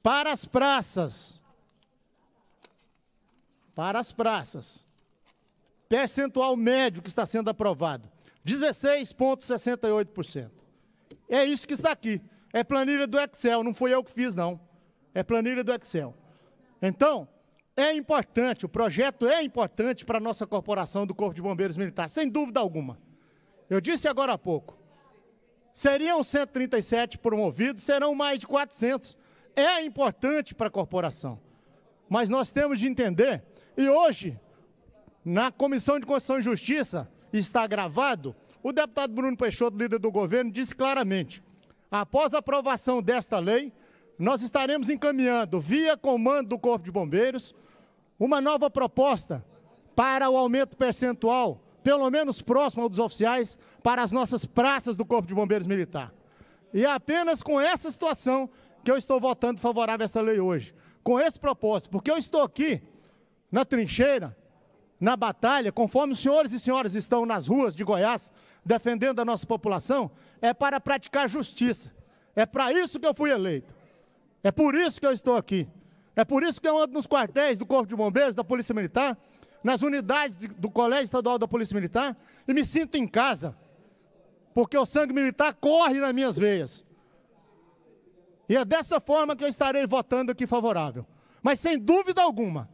Para as praças, percentual médio que está sendo aprovado, 16,68%. É isso que está aqui. É planilha do Excel, não fui eu que fiz, não. É planilha do Excel. Então, é importante, o projeto é importante para a nossa corporação do Corpo de Bombeiros Militar, sem dúvida alguma. Eu disse agora há pouco, seriam 137 promovidos, serão mais de 400. É importante para a corporação. Mas nós temos de entender, e hoje, na Comissão de Constituição e Justiça, está gravado, o deputado Bruno Peixoto, líder do governo, disse claramente, após a aprovação desta lei, nós estaremos encaminhando, via comando do Corpo de Bombeiros, uma nova proposta para o aumento percentual, pelo menos próximo ao dos oficiais, para as nossas praças do Corpo de Bombeiros Militar. E é apenas com essa situação que eu estou votando favorável a essa lei hoje. Com esse propósito, porque eu estou aqui, na trincheira, na batalha, conforme os senhores e senhoras estão nas ruas de Goiás, defendendo a nossa população, é para praticar justiça. É para isso que eu fui eleito. É por isso que eu estou aqui. É por isso que eu ando nos quartéis do Corpo de Bombeiros, da Polícia Militar, nas unidades do Colégio Estadual da Polícia Militar, e me sinto em casa, porque o sangue militar corre nas minhas veias. E é dessa forma que eu estarei votando aqui favorável. Mas, sem dúvida alguma,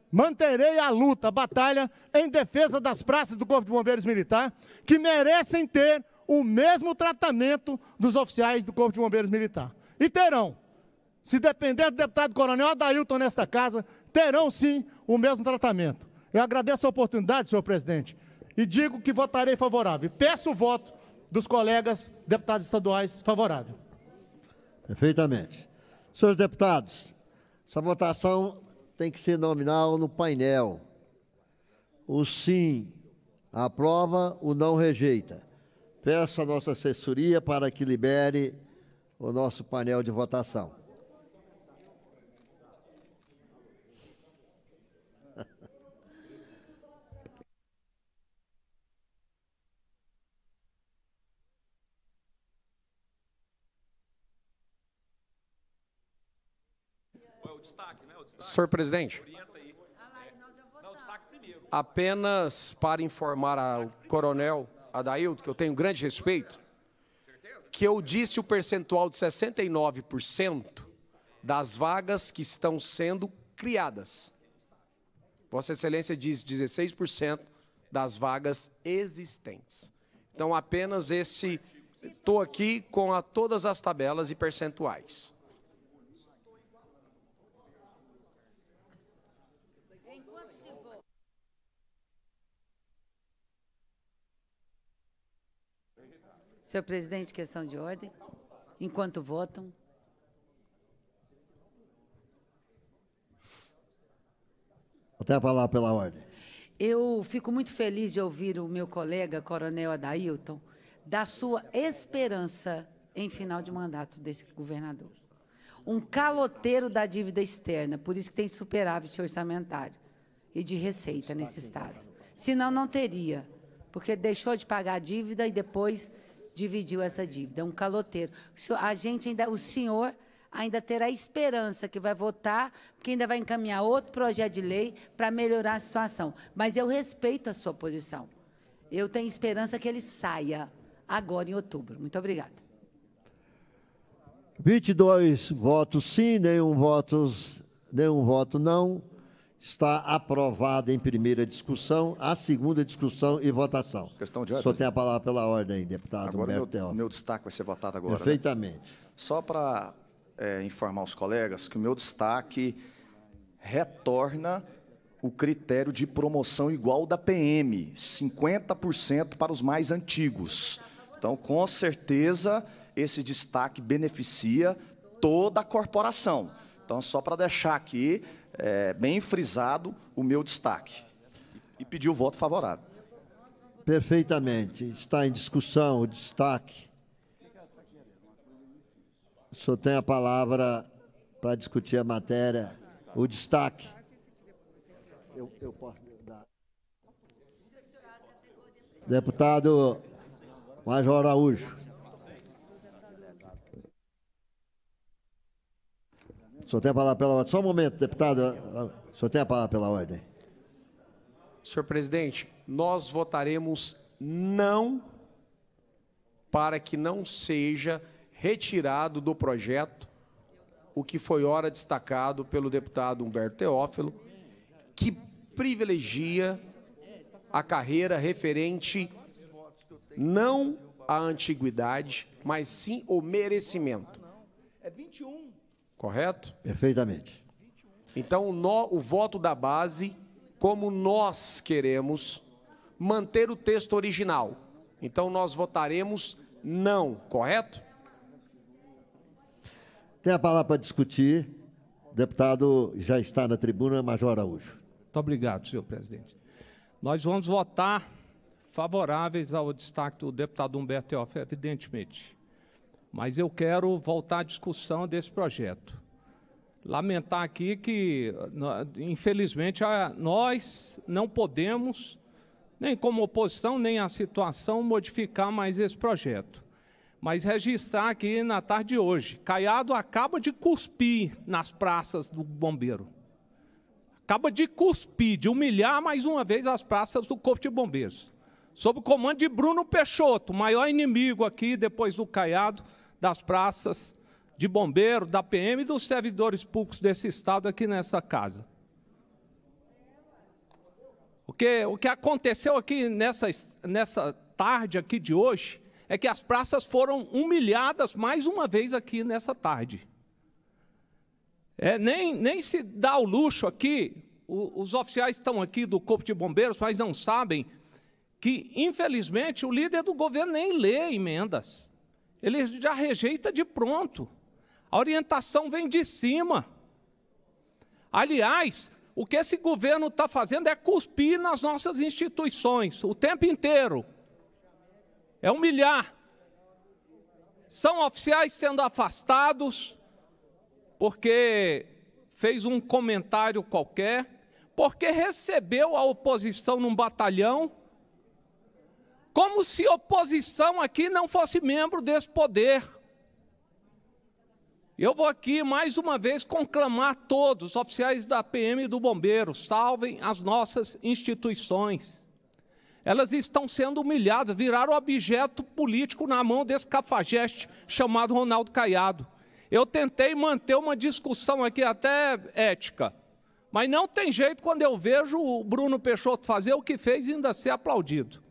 manterei a luta, a batalha em defesa das praças do Corpo de Bombeiros Militar, que merecem ter o mesmo tratamento dos oficiais do Corpo de Bombeiros Militar. E terão. Se depender do deputado Coronel Adailton nesta casa, terão sim o mesmo tratamento. Eu agradeço a oportunidade, senhor presidente, e digo que votarei favorável. Peço o voto dos colegas deputados estaduais favorável. Perfeitamente. Senhores deputados, essa votação tem que ser nominal no painel. O sim aprova, o não rejeita. Peço à nossa assessoria para que libere o nosso painel de votação. Senhor presidente, apenas para informar ao coronel Adailton, que eu tenho grande respeito, que eu disse o percentual de 69% das vagas que estão sendo criadas. Vossa Excelência diz 16% das vagas existentes. Então, apenas estou aqui com todas as tabelas e percentuais. Senhor presidente, questão de ordem. Enquanto votam. Até a palavra pela ordem. Eu fico muito feliz de ouvir o meu colega, coronel Adailton, da sua esperança em final de mandato desse governador. Um caloteiro da dívida externa, por isso que tem superávit orçamentário e de receita nesse Estado. Senão, não teria, porque deixou de pagar a dívida e depois dividiu essa dívida. É um caloteiro. O senhor ainda terá esperança que vai votar, porque ainda vai encaminhar outro projeto de lei para melhorar a situação. Mas eu respeito a sua posição. Eu tenho esperança que ele saia agora em outubro. Muito obrigada. 22 votos sim, nenhum voto não. Está aprovada em primeira discussão, a segunda discussão e votação. Questão de ordem. O senhor tem a palavra pela ordem, deputado Agora Humberto Teófilo. meu destaque vai ser votado agora. Perfeitamente. Né? Só para informar os colegas que o meu destaque retorna o critério de promoção igual da PM, 50% para os mais antigos. Então, com certeza, esse destaque beneficia toda a corporação. Então, só para deixar aqui bem frisado o meu destaque. E pedir o voto favorável. Perfeitamente. Está em discussão o destaque. O senhor tem a palavra para discutir a matéria, o destaque. Eu posso dar. Deputado Major Araújo. O senhor tem a palavra pela ordem. Só um momento, deputado. O senhor tem a palavra pela ordem. Senhor presidente, nós votaremos não para que não seja retirado do projeto o que foi ora destacado pelo deputado Humberto Teófilo, que privilegia a carreira referente não à antiguidade, mas sim o merecimento. É 21. Correto? Perfeitamente. Então, o voto da base, como nós queremos manter o texto original. Então, nós votaremos não, correto? Tem a palavra para discutir. O deputado já está na tribuna, Major Araújo. Muito obrigado, senhor presidente. Nós vamos votar favoráveis ao destaque do deputado Humberto Teófilo, evidentemente. Mas eu quero voltar à discussão desse projeto. Lamentar aqui que, infelizmente, nós não podemos, nem como oposição, nem a situação, modificar mais esse projeto. Mas registrar aqui na tarde de hoje, Caiado acaba de cuspir nas praças do bombeiro. Acaba de cuspir, de humilhar mais uma vez as praças do Corpo de Bombeiros. Sob o comando de Bruno Peixoto, o maior inimigo aqui, depois do Caiado, das praças de bombeiro, da PM e dos servidores públicos desse Estado aqui nessa casa. O que aconteceu aqui nessa tarde aqui de hoje é que as praças foram humilhadas mais uma vez aqui nessa tarde. Nem se dá o luxo aqui, os oficiais estão aqui do Corpo de Bombeiros, mas não sabem que, infelizmente, o líder do governo nem lê emendas. Ele já rejeita de pronto. A orientação vem de cima. Aliás, o que esse governo está fazendo é cuspir nas nossas instituições o tempo inteiro. É humilhar. São oficiais sendo afastados porque fez um comentário qualquer, porque recebeu a oposição num batalhão, como se oposição aqui não fosse membro desse poder. Eu vou aqui, mais uma vez, conclamar todos os oficiais da PM e do Bombeiro, salvem as nossas instituições. Elas estão sendo humilhadas, viraram objeto político na mão desse cafajeste chamado Ronaldo Caiado. Eu tentei manter uma discussão aqui até ética, mas não tem jeito quando eu vejo o Bruno Peixoto fazer o que fez e ainda ser aplaudido.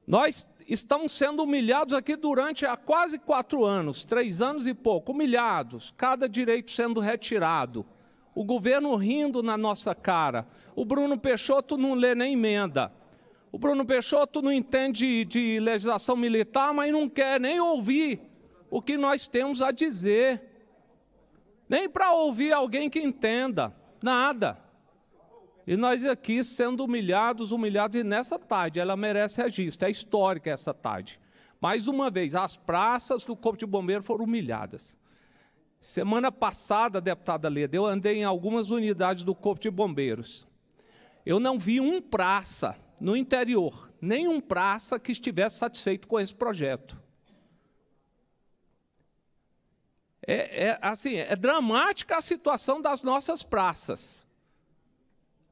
Nós estamos sendo humilhados aqui durante há quase 4 anos, 3 anos e pouco, humilhados, cada direito sendo retirado, o governo rindo na nossa cara, o Bruno Peixoto não lê nem emenda, o Bruno Peixoto não entende de legislação militar, mas não quer nem ouvir o que nós temos a dizer, nem para ouvir alguém que entenda, nada. E nós aqui sendo humilhados, e nessa tarde, ela merece registro, é histórica essa tarde. Mais uma vez, as praças do Corpo de Bombeiros foram humilhadas. Semana passada, deputada Leda, eu andei em algumas unidades do Corpo de Bombeiros. Eu não vi um praça no interior, nenhum praça que estivesse satisfeito com esse projeto. É dramática a situação das nossas praças.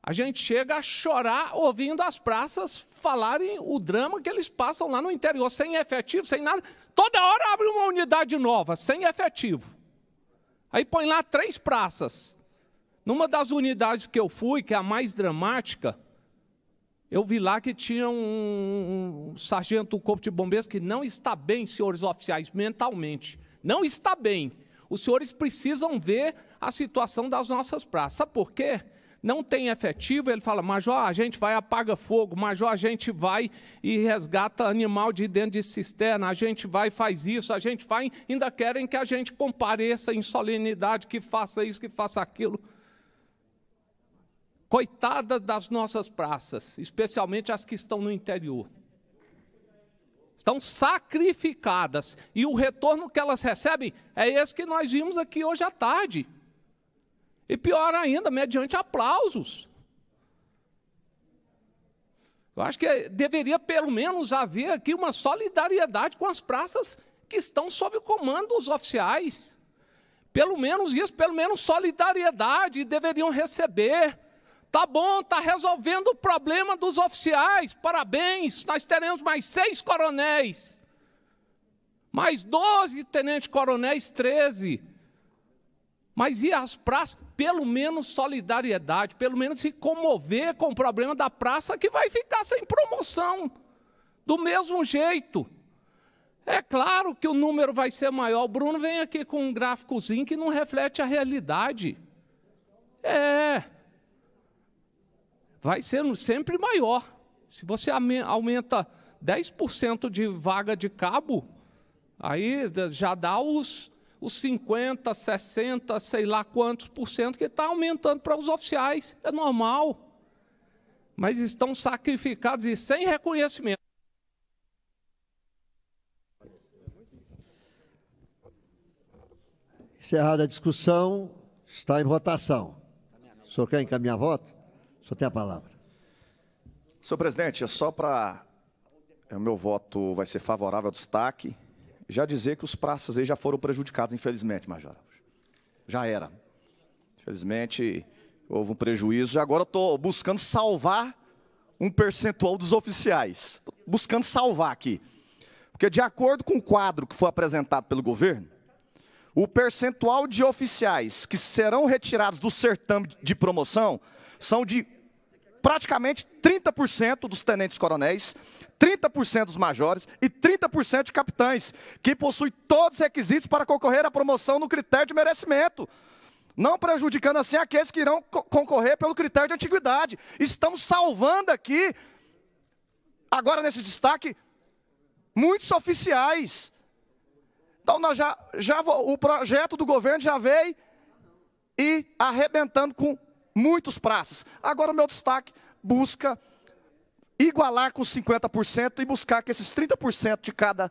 A gente chega a chorar ouvindo as praças falarem o drama que eles passam lá no interior, sem efetivo, sem nada. Toda hora abre uma unidade nova, sem efetivo. Aí põe lá 3 praças. Numa das unidades que eu fui, que é a mais dramática, eu vi lá que tinha um sargento do Corpo de Bombeiros que não está bem, senhores oficiais, mentalmente. Não está bem. Os senhores precisam ver a situação das nossas praças. Sabe por quê? Não tem efetivo, ele fala, major, a gente vai apaga fogo, major, a gente vai e resgata animal de dentro de cisterna, a gente vai e faz isso, a gente vai, ainda querem que a gente compareça em solenidade, que faça isso, que faça aquilo. Coitada das nossas praças, especialmente as que estão no interior. Estão sacrificadas, e o retorno que elas recebem é esse que nós vimos aqui hoje à tarde. E pior ainda, mediante aplausos. Eu acho que deveria pelo menos haver aqui uma solidariedade com as praças que estão sob o comando dos oficiais. Pelo menos isso, pelo menos solidariedade deveriam receber. Tá bom, está resolvendo o problema dos oficiais, parabéns, nós teremos mais 6 coronéis, mais 12 tenentes-coronéis, 13. Mas e as praças? Pelo menos solidariedade, pelo menos se comover com o problema da praça que vai ficar sem promoção, do mesmo jeito. É claro que o número vai ser maior. O Bruno vem aqui com um gráficozinho que não reflete a realidade. Vai ser sempre maior. Se você aumenta 10% de vaga de cabo, aí já dá os 50, 60, sei lá quantos por cento que está aumentando para os oficiais. É normal. Mas estão sacrificados e sem reconhecimento. Encerrada a discussão, está em votação. O senhor quer encaminhar voto? O senhor tem a palavra. Senhor presidente, é só para... O meu voto vai ser favorável ao destaque. Já dizer que os praças aí já foram prejudicados, infelizmente, Major. Já era. Infelizmente, houve um prejuízo. E agora eu estou buscando salvar um percentual dos oficiais. Estou buscando salvar aqui. Porque, de acordo com o quadro que foi apresentado pelo governo, o percentual de oficiais que serão retirados do certame de promoção são de praticamente 30% dos tenentes-coronéis, 30% dos majores e 30% de capitães, que possuem todos os requisitos para concorrer à promoção no critério de merecimento, não prejudicando assim aqueles que irão concorrer pelo critério de antiguidade. Estamos salvando aqui, agora nesse destaque, muitos oficiais. Então, o projeto do governo já veio e arrebentando com muitos praças. Agora o meu destaque busca igualar com 50% e buscar que esses 30% de cada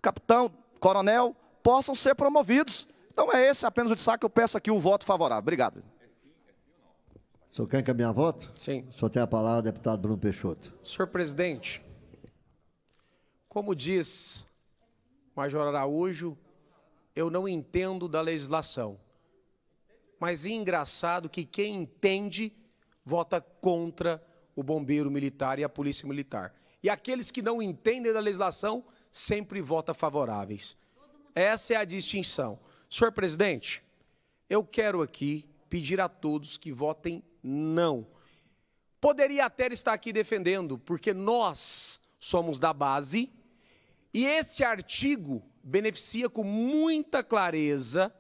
capitão, coronel, possam ser promovidos. Então é esse apenas o destaque, eu peço aqui um voto favorável. Obrigado. O senhor quer encaminhar voto? Sim. O senhor tem a palavra, deputado Bruno Peixoto. Senhor presidente, como diz Major Araújo, eu não entendo da legislação. Mas é engraçado que quem entende vota contra o bombeiro militar e a polícia militar. E aqueles que não entendem da legislação sempre votam favoráveis. Essa é a distinção. Senhor presidente, eu quero aqui pedir a todos que votem não. Poderia até estar aqui defendendo, porque nós somos da base e esse artigo beneficia com muita clareza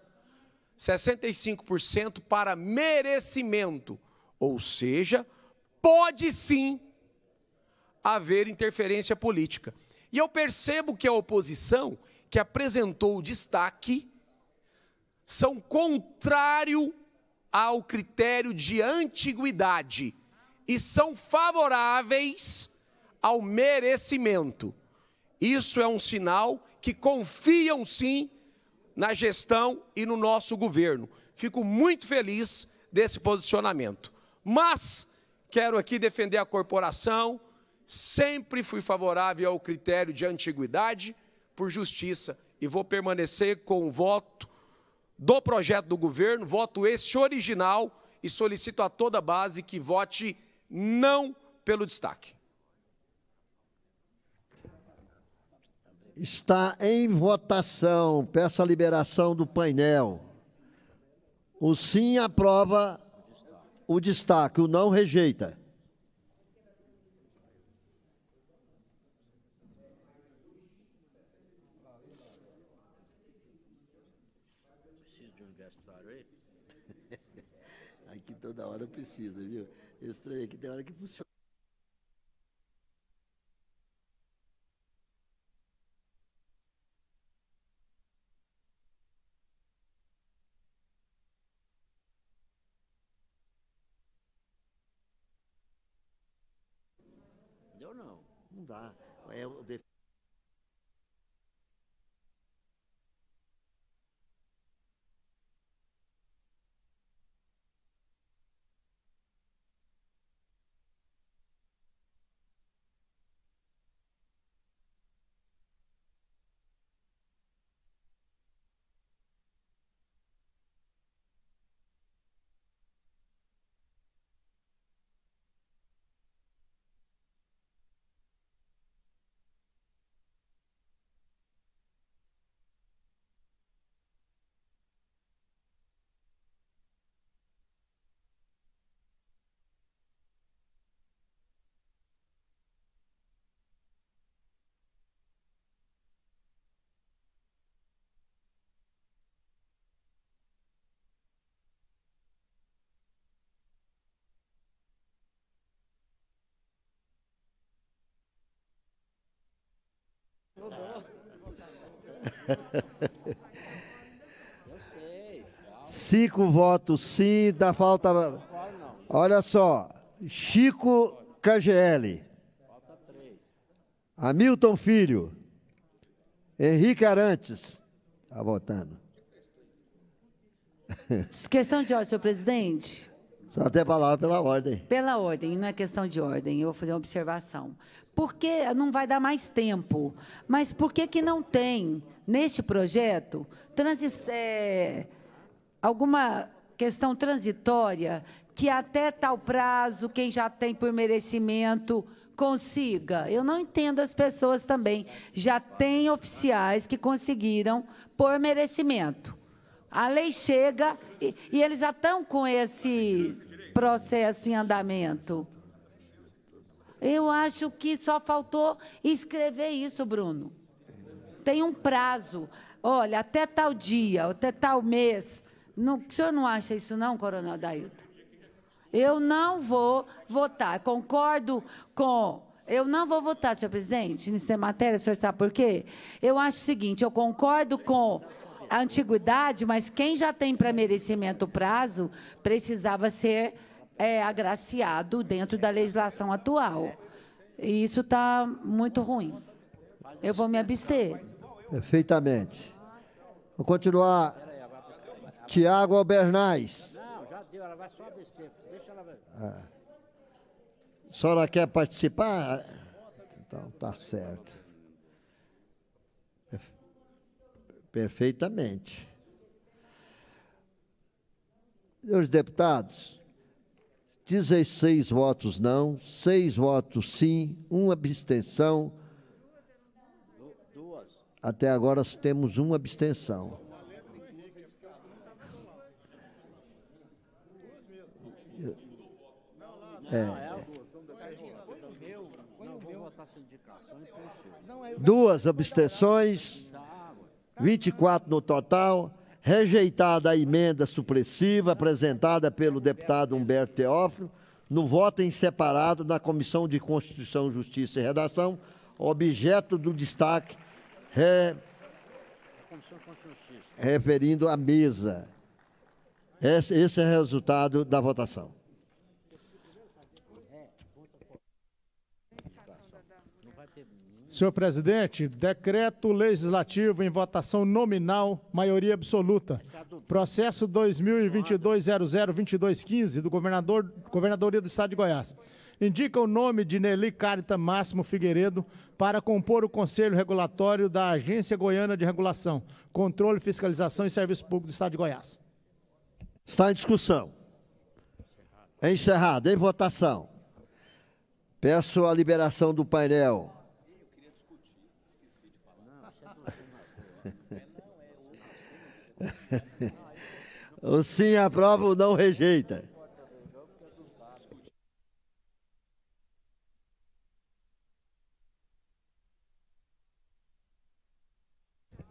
65% para merecimento, ou seja, pode sim haver interferência política. E eu percebo que a oposição, que apresentou o destaque, são contrário ao critério de antiguidade e são favoráveis ao merecimento. Isso é um sinal que confiam sim na gestão e no nosso governo. Fico muito feliz desse posicionamento. Mas quero aqui defender a corporação, sempre fui favorável ao critério de antiguidade por justiça e vou permanecer com o voto do projeto do governo, voto este original e solicito a toda a base que vote não pelo destaque. Está em votação. Peço a liberação do painel. O sim aprova o destaque, o não rejeita. Precisa de um universitário aí? Aqui toda hora precisa, viu? Esse trem aqui tem hora que funciona. Deu não. Não dá. É o Cinco votos sim, dá falta. Olha só, Chico KGL, Hamilton Filho, Henrique Arantes, está votando. Questão de ordem, senhor presidente. Só tem palavra pela ordem. Pela ordem, não é questão de ordem, eu vou fazer uma observação. Por que não vai dar mais tempo? Mas por que não tem, neste projeto, alguma questão transitória que até tal prazo, quem já tem por merecimento, consiga? Eu não entendo as pessoas também. Já tem oficiais que conseguiram por merecimento. A lei chega e eles já estão com esse processo em andamento. Eu acho que só faltou escrever isso, Bruno. Tem um prazo. Olha, até tal dia, até tal mês. Não, o senhor não acha isso não, Coronel Dailton? Eu não vou votar. Concordo com... Eu não vou votar, senhor presidente, nessa matéria, o senhor sabe por quê? Eu acho o seguinte, eu concordo com a antiguidade, mas quem já tem para merecimento o prazo precisava ser agraciado dentro da legislação atual. E isso está muito ruim. Eu vou me abster. Perfeitamente. Vou continuar. Tiago Albernaz. Não, já deu, ela vai só abster. Deixa ela ver. A senhora quer participar? Então, tá certo. Perfeitamente. Senhores deputados, 16 votos não, 6 votos sim, 1 abstenção. Até agora temos 1 abstenção. Duas abstenções, 24 no total. Rejeitada a emenda supressiva apresentada pelo deputado Humberto Teófilo, no voto em separado na Comissão de Constituição, Justiça e Redação, objeto do destaque referindo à mesa. Esse é o resultado da votação. Senhor presidente, decreto legislativo em votação nominal, maioria absoluta. Processo 2022-00-2215 do Governadoria do Estado de Goiás. Indica o nome de Nelly Carita Máximo Figueiredo para compor o Conselho Regulatório da Agência Goiana de Regulação, Controle, Fiscalização e Serviço Público do Estado de Goiás. Está em discussão. É encerrado. Em votação. Peço a liberação do painel. O sim aprova, o não rejeita.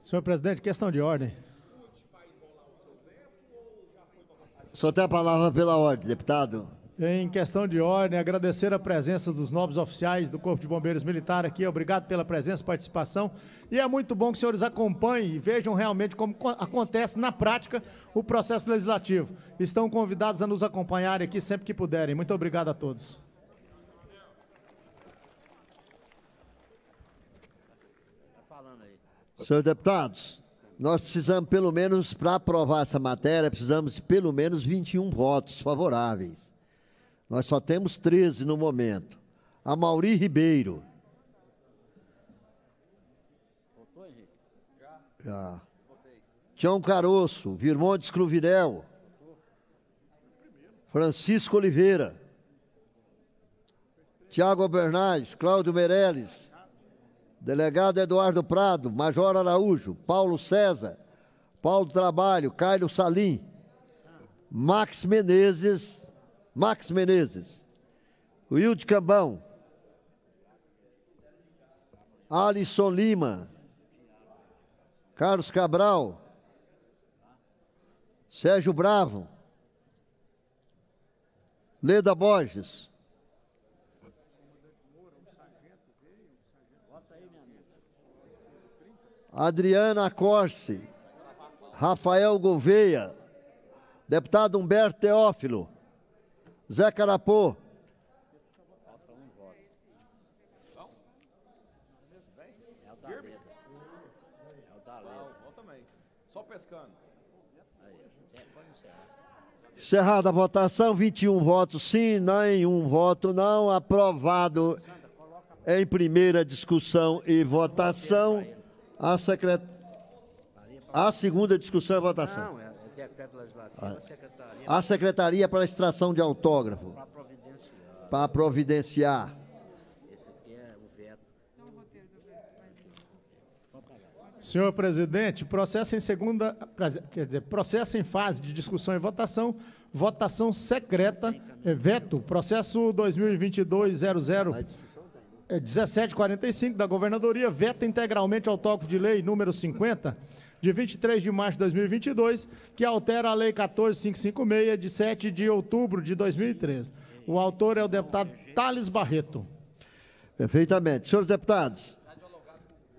Senhor presidente, questão de ordem. Só tem a palavra pela ordem, deputado. Em questão de ordem, agradecer a presença dos nobres oficiais do Corpo de Bombeiros Militar aqui. Obrigado pela presença e participação. E é muito bom que os senhores acompanhem e vejam realmente como acontece na prática o processo legislativo. Estão convidados a nos acompanhar aqui sempre que puderem. Muito obrigado a todos. Senhores deputados, nós precisamos pelo menos, para aprovar essa matéria, precisamos de pelo menos 21 votos favoráveis. Nós só temos 13 no momento. Amaury Ribeiro. Votou, Henrique? Já. Tião Caroço, Virmontes Cruvirel. Francisco Oliveira. Tiago Albernaz, Cláudio Meirelles. Delegado Eduardo Prado, Major Araújo, Paulo César, Paulo Trabalho, Carlos Salim, Max Menezes, Wilde Cambão, Alisson Lima, Carlos Cabral, Sérgio Bravo, Leda Borges, Adriana Corse, Rafael Gouveia, deputado Humberto Teófilo, Zé Carapô. Falta um voto. É o da Leda. É o da Leda. Volta também. Só pescando. Pode encerrar. Encerrada a votação, 21 votos sim, nenhum voto não. Aprovado em primeira discussão e votação. A segunda discussão e votação. Não, é decreto legislativo. A Secretaria para a extração de autógrafo. Para providenciar. Esse aqui é o veto. Senhor presidente, processo em fase de discussão e votação secreta, veto, processo 2022-00-1745 da Governadoria, veta integralmente ao autógrafo de lei número 50, de 23 de março de 2022, que altera a lei 14.556, de 7 de outubro de 2013. O autor é o deputado Thales Barreto. Perfeitamente. Senhores deputados,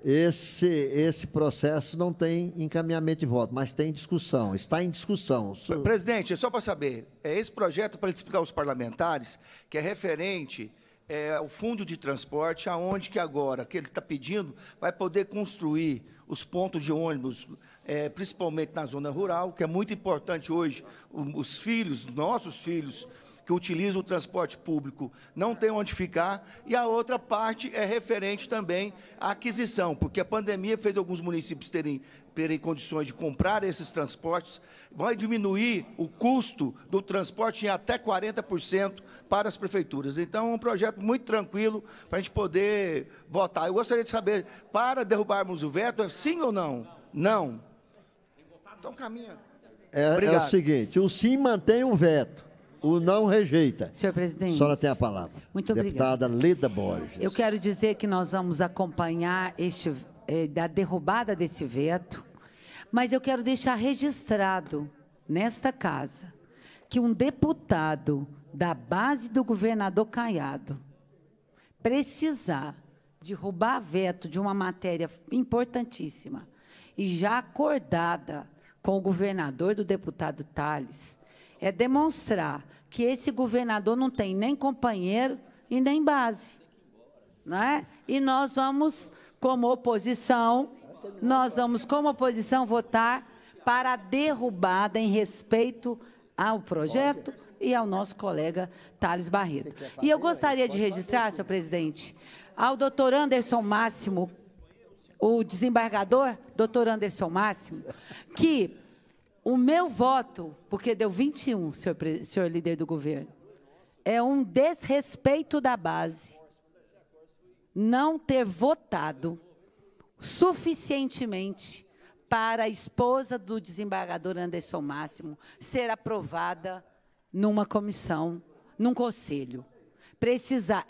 esse processo não tem encaminhamento de voto, mas tem discussão, está em discussão. Presidente, só para saber, esse projeto, para explicar aos parlamentares, que é referente ao fundo de transporte, aonde que agora, que ele está pedindo, vai poder construir os pontos de ônibus, principalmente na zona rural, que é muito importante hoje, os filhos, nossos filhos, que utilizam o transporte público não tem onde ficar, e a outra parte é referente também à aquisição, porque a pandemia fez alguns municípios terem condições de comprar esses transportes, vai diminuir o custo do transporte em até 40% para as prefeituras. Então, é um projeto muito tranquilo para a gente poder votar. Eu gostaria de saber, para derrubarmos o veto, é sim ou não? Não. Então, caminha. É o seguinte, o sim mantém o veto. O não rejeita. Senhor presidente. A senhora tem a palavra. Muito obrigada. Deputada Leda Borges. Eu quero dizer que nós vamos acompanhar da derrubada desse veto, mas eu quero deixar registrado nesta casa que um deputado da base do governador Caiado precisar derrubar veto de uma matéria importantíssima e já acordada com o governador do deputado Thales, é demonstrar que esse governador não tem nem companheiro e nem base. Não é? E nós vamos, como oposição, votar para a derrubada em respeito ao projeto e ao nosso colega Thales Barreto. E eu gostaria de registrar, senhor presidente, ao doutor Anderson Máximo, o desembargador, doutor Anderson Máximo, que o meu voto, porque deu 21, senhor líder do governo, é um desrespeito da base não ter votado suficientemente para a esposa do desembargador Anderson Máximo ser aprovada numa comissão, num conselho.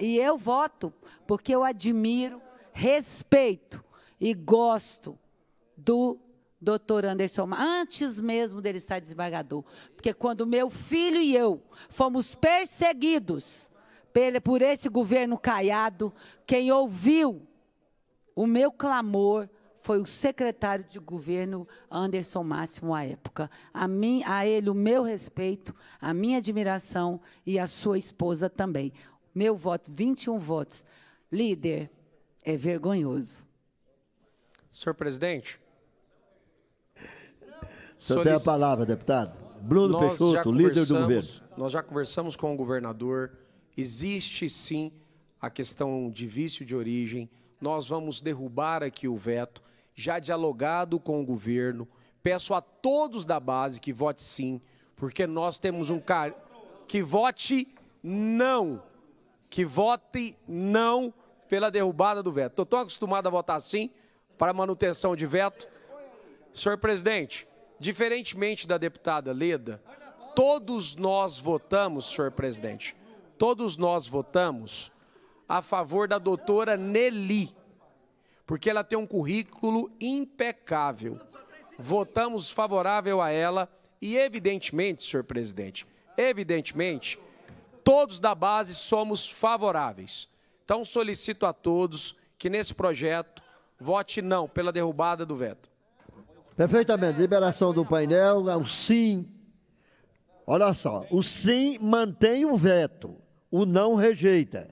E eu voto porque eu admiro, respeito e gosto do doutor Anderson, antes mesmo dele estar desembargador, porque quando meu filho e eu fomos perseguidos por esse governo Caiado, quem ouviu o meu clamor foi o secretário de governo Anderson Máximo à época. A ele o meu respeito, a minha admiração e a sua esposa também. Meu voto, 21 votos. Líder, é vergonhoso. Senhor presidente, O senhor tem a palavra, deputado. Bruno Peixoto, líder do governo. Nós já conversamos com o governador. Existe, sim, a questão de vício de origem. Nós vamos derrubar aqui o veto, já dialogado com o governo. Peço a todos da base que vote sim, porque nós temos um cara que vote não. Que vote não pela derrubada do veto. Estou tão acostumado a votar sim para manutenção de veto. Senhor presidente, diferentemente da deputada Leda, todos nós votamos, senhor presidente, todos nós votamos a favor da doutora Nelly, porque ela tem um currículo impecável. Votamos favorável a ela e, evidentemente, senhor presidente, evidentemente, todos da base somos favoráveis. Então, solicito a todos que, nesse projeto, vote não pela derrubada do veto. Perfeitamente. Liberação do painel, o sim. Olha só, o sim mantém o veto, o não rejeita.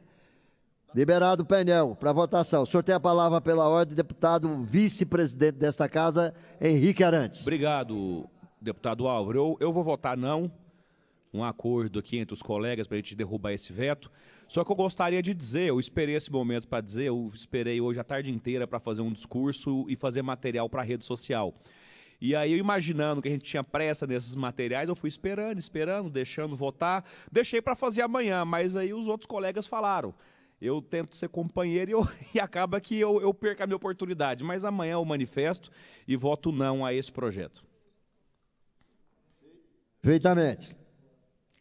Liberado o painel para votação. O senhor tem a palavra pela ordem, deputado vice-presidente desta casa, Henrique Arantes. Obrigado, deputado Álvaro. Eu vou votar não. Um acordo aqui entre os colegas para a gente derrubar esse veto. Só que eu gostaria de dizer, eu esperei esse momento para dizer, eu esperei hoje a tarde inteira para fazer um discurso e fazer material para a rede social. E aí, eu imaginando que a gente tinha pressa nesses materiais, eu fui esperando, deixando votar. Deixei para fazer amanhã, mas aí os outros colegas falaram. eu tento ser companheiro e acaba que eu perco a minha oportunidade. Mas amanhã eu manifesto e voto não a esse projeto. Perfeitamente.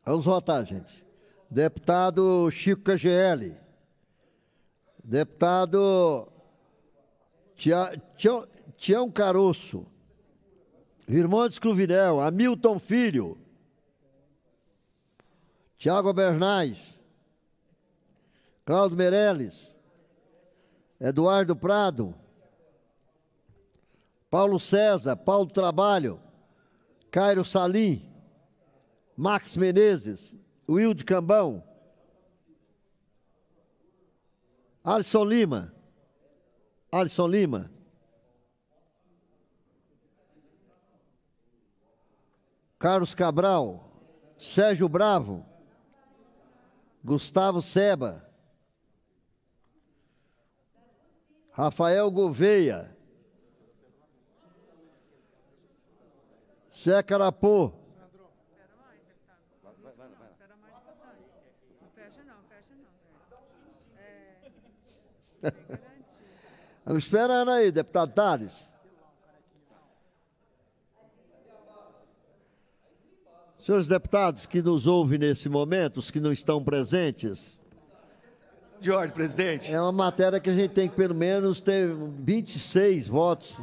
Vamos votar, gente. Deputado Chico KGL. Deputado Tião Caroço. Virmontes Cruvinel. Hamilton Filho. Tiago Bernais. Cláudio Meirelles. Eduardo Prado. Paulo César. Paulo Trabalho. Cairo Salim. Max Menezes. Wilde Cambão. Alisson Lima. Alisson Lima. Carlos Cabral. Sérgio Bravo. Gustavo Seba. Rafael Gouveia. Zé Carapô. Estamos esperando aí, deputado Tales. Senhores deputados que nos ouvem nesse momento, os que não estão presentes. De ordem, presidente. É uma matéria que a gente tem que pelo menos ter 26 votos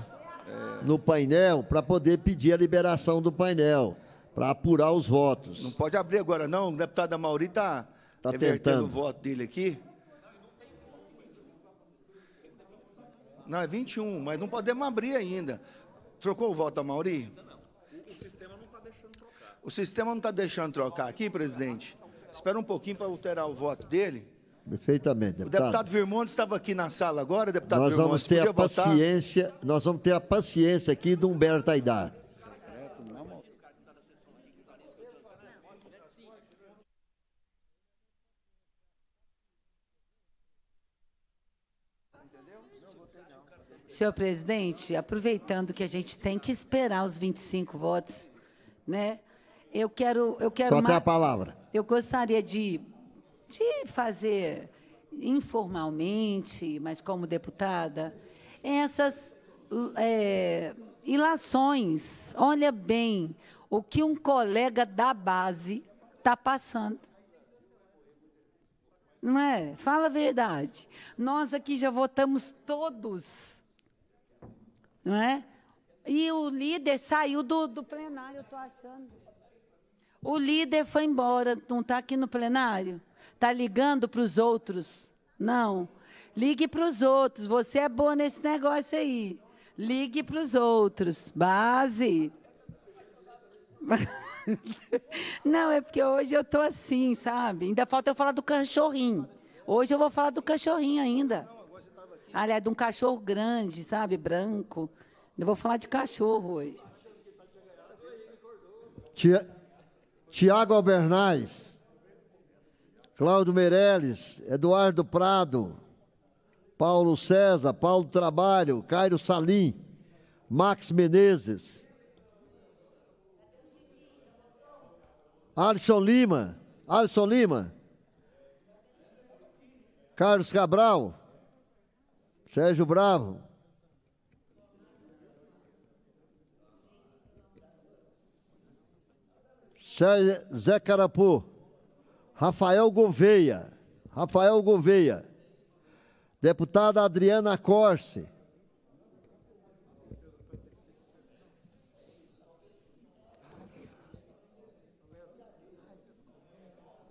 no painel para poder pedir a liberação do painel, para apurar os votos. Não pode abrir agora não, o deputado Amaury está tentando o voto dele aqui. Não, é 21, mas não podemos abrir ainda. Trocou o voto da Amaury? O sistema não está deixando trocar aqui, presidente. Espera um pouquinho para alterar o voto dele. Perfeitamente, deputado. O deputado Virmontes estava aqui na sala agora, deputado Nós Virmontes. vamos ter a paciência, nós vamos ter a paciência aqui do Humberto Aidar. Senhor presidente, aproveitando que a gente tem que esperar os 25 votos, né? Eu quero Só tem a palavra. Eu gostaria de fazer informalmente, mas como deputada, essas ilações. Olha bem o que um colega da base está passando. Não é? Fala a verdade. Nós aqui já votamos todos. Não é? E o líder saiu do plenário, eu estou achando. O líder foi embora, não está aqui no plenário? Está ligando para os outros? Não. Ligue para os outros, você é boa nesse negócio aí. Ligue para os outros. Base. Não, é porque hoje eu estou assim, sabe? Ainda falta eu falar do cachorrinho. Hoje eu vou falar do cachorrinho ainda. Aliás, de um cachorro grande, sabe? Branco. Eu vou falar de cachorro hoje. Tiago Albernaz, Cláudio Meirelles, Eduardo Prado, Paulo César, Paulo Trabalho, Cairo Salim, Max Menezes, Alisson Lima, Carlos Cabral, Sérgio Bravo, Zé Carapô, Rafael Gouveia, deputada Adriana Corse,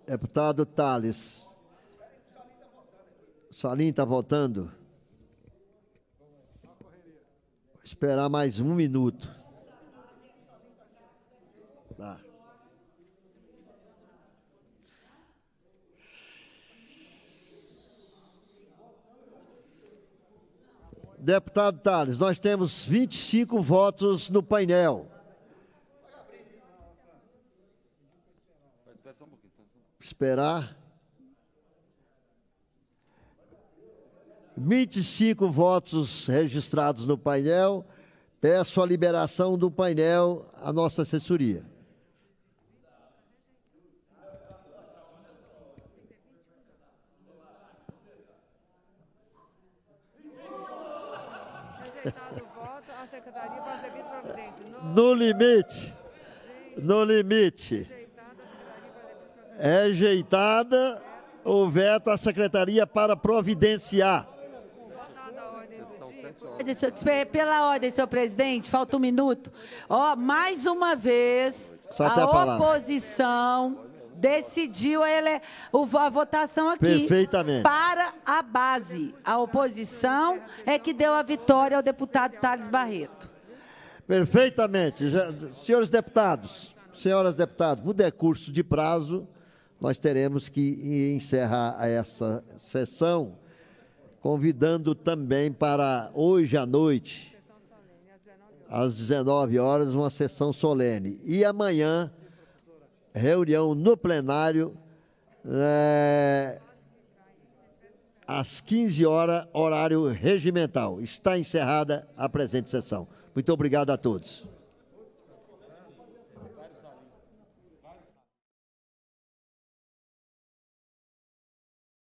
deputado Tales. Salim está votando. Vou esperar mais um minuto. Tá. Deputado Tales, nós temos 25 votos no painel. Esperar. 25 votos registrados no painel. Peço a liberação do painel à nossa assessoria. No limite. No limite. É rejeitada o veto à secretaria para providenciar. Pela ordem, senhor presidente, falta um minuto. Ó, mais uma vez, Só até a palavra. oposição decidiu a votação aqui. Perfeitamente. Para a base. A oposição é que deu a vitória ao deputado Thales Barreto. Perfeitamente. Senhores deputados, senhoras deputadas, no decurso de prazo, nós teremos que encerrar essa sessão, convidando também para hoje à noite, às 19 horas, uma sessão solene. E amanhã, reunião no plenário, às 15 horas, horário regimental. Está encerrada a presente sessão. Muito obrigado a todos.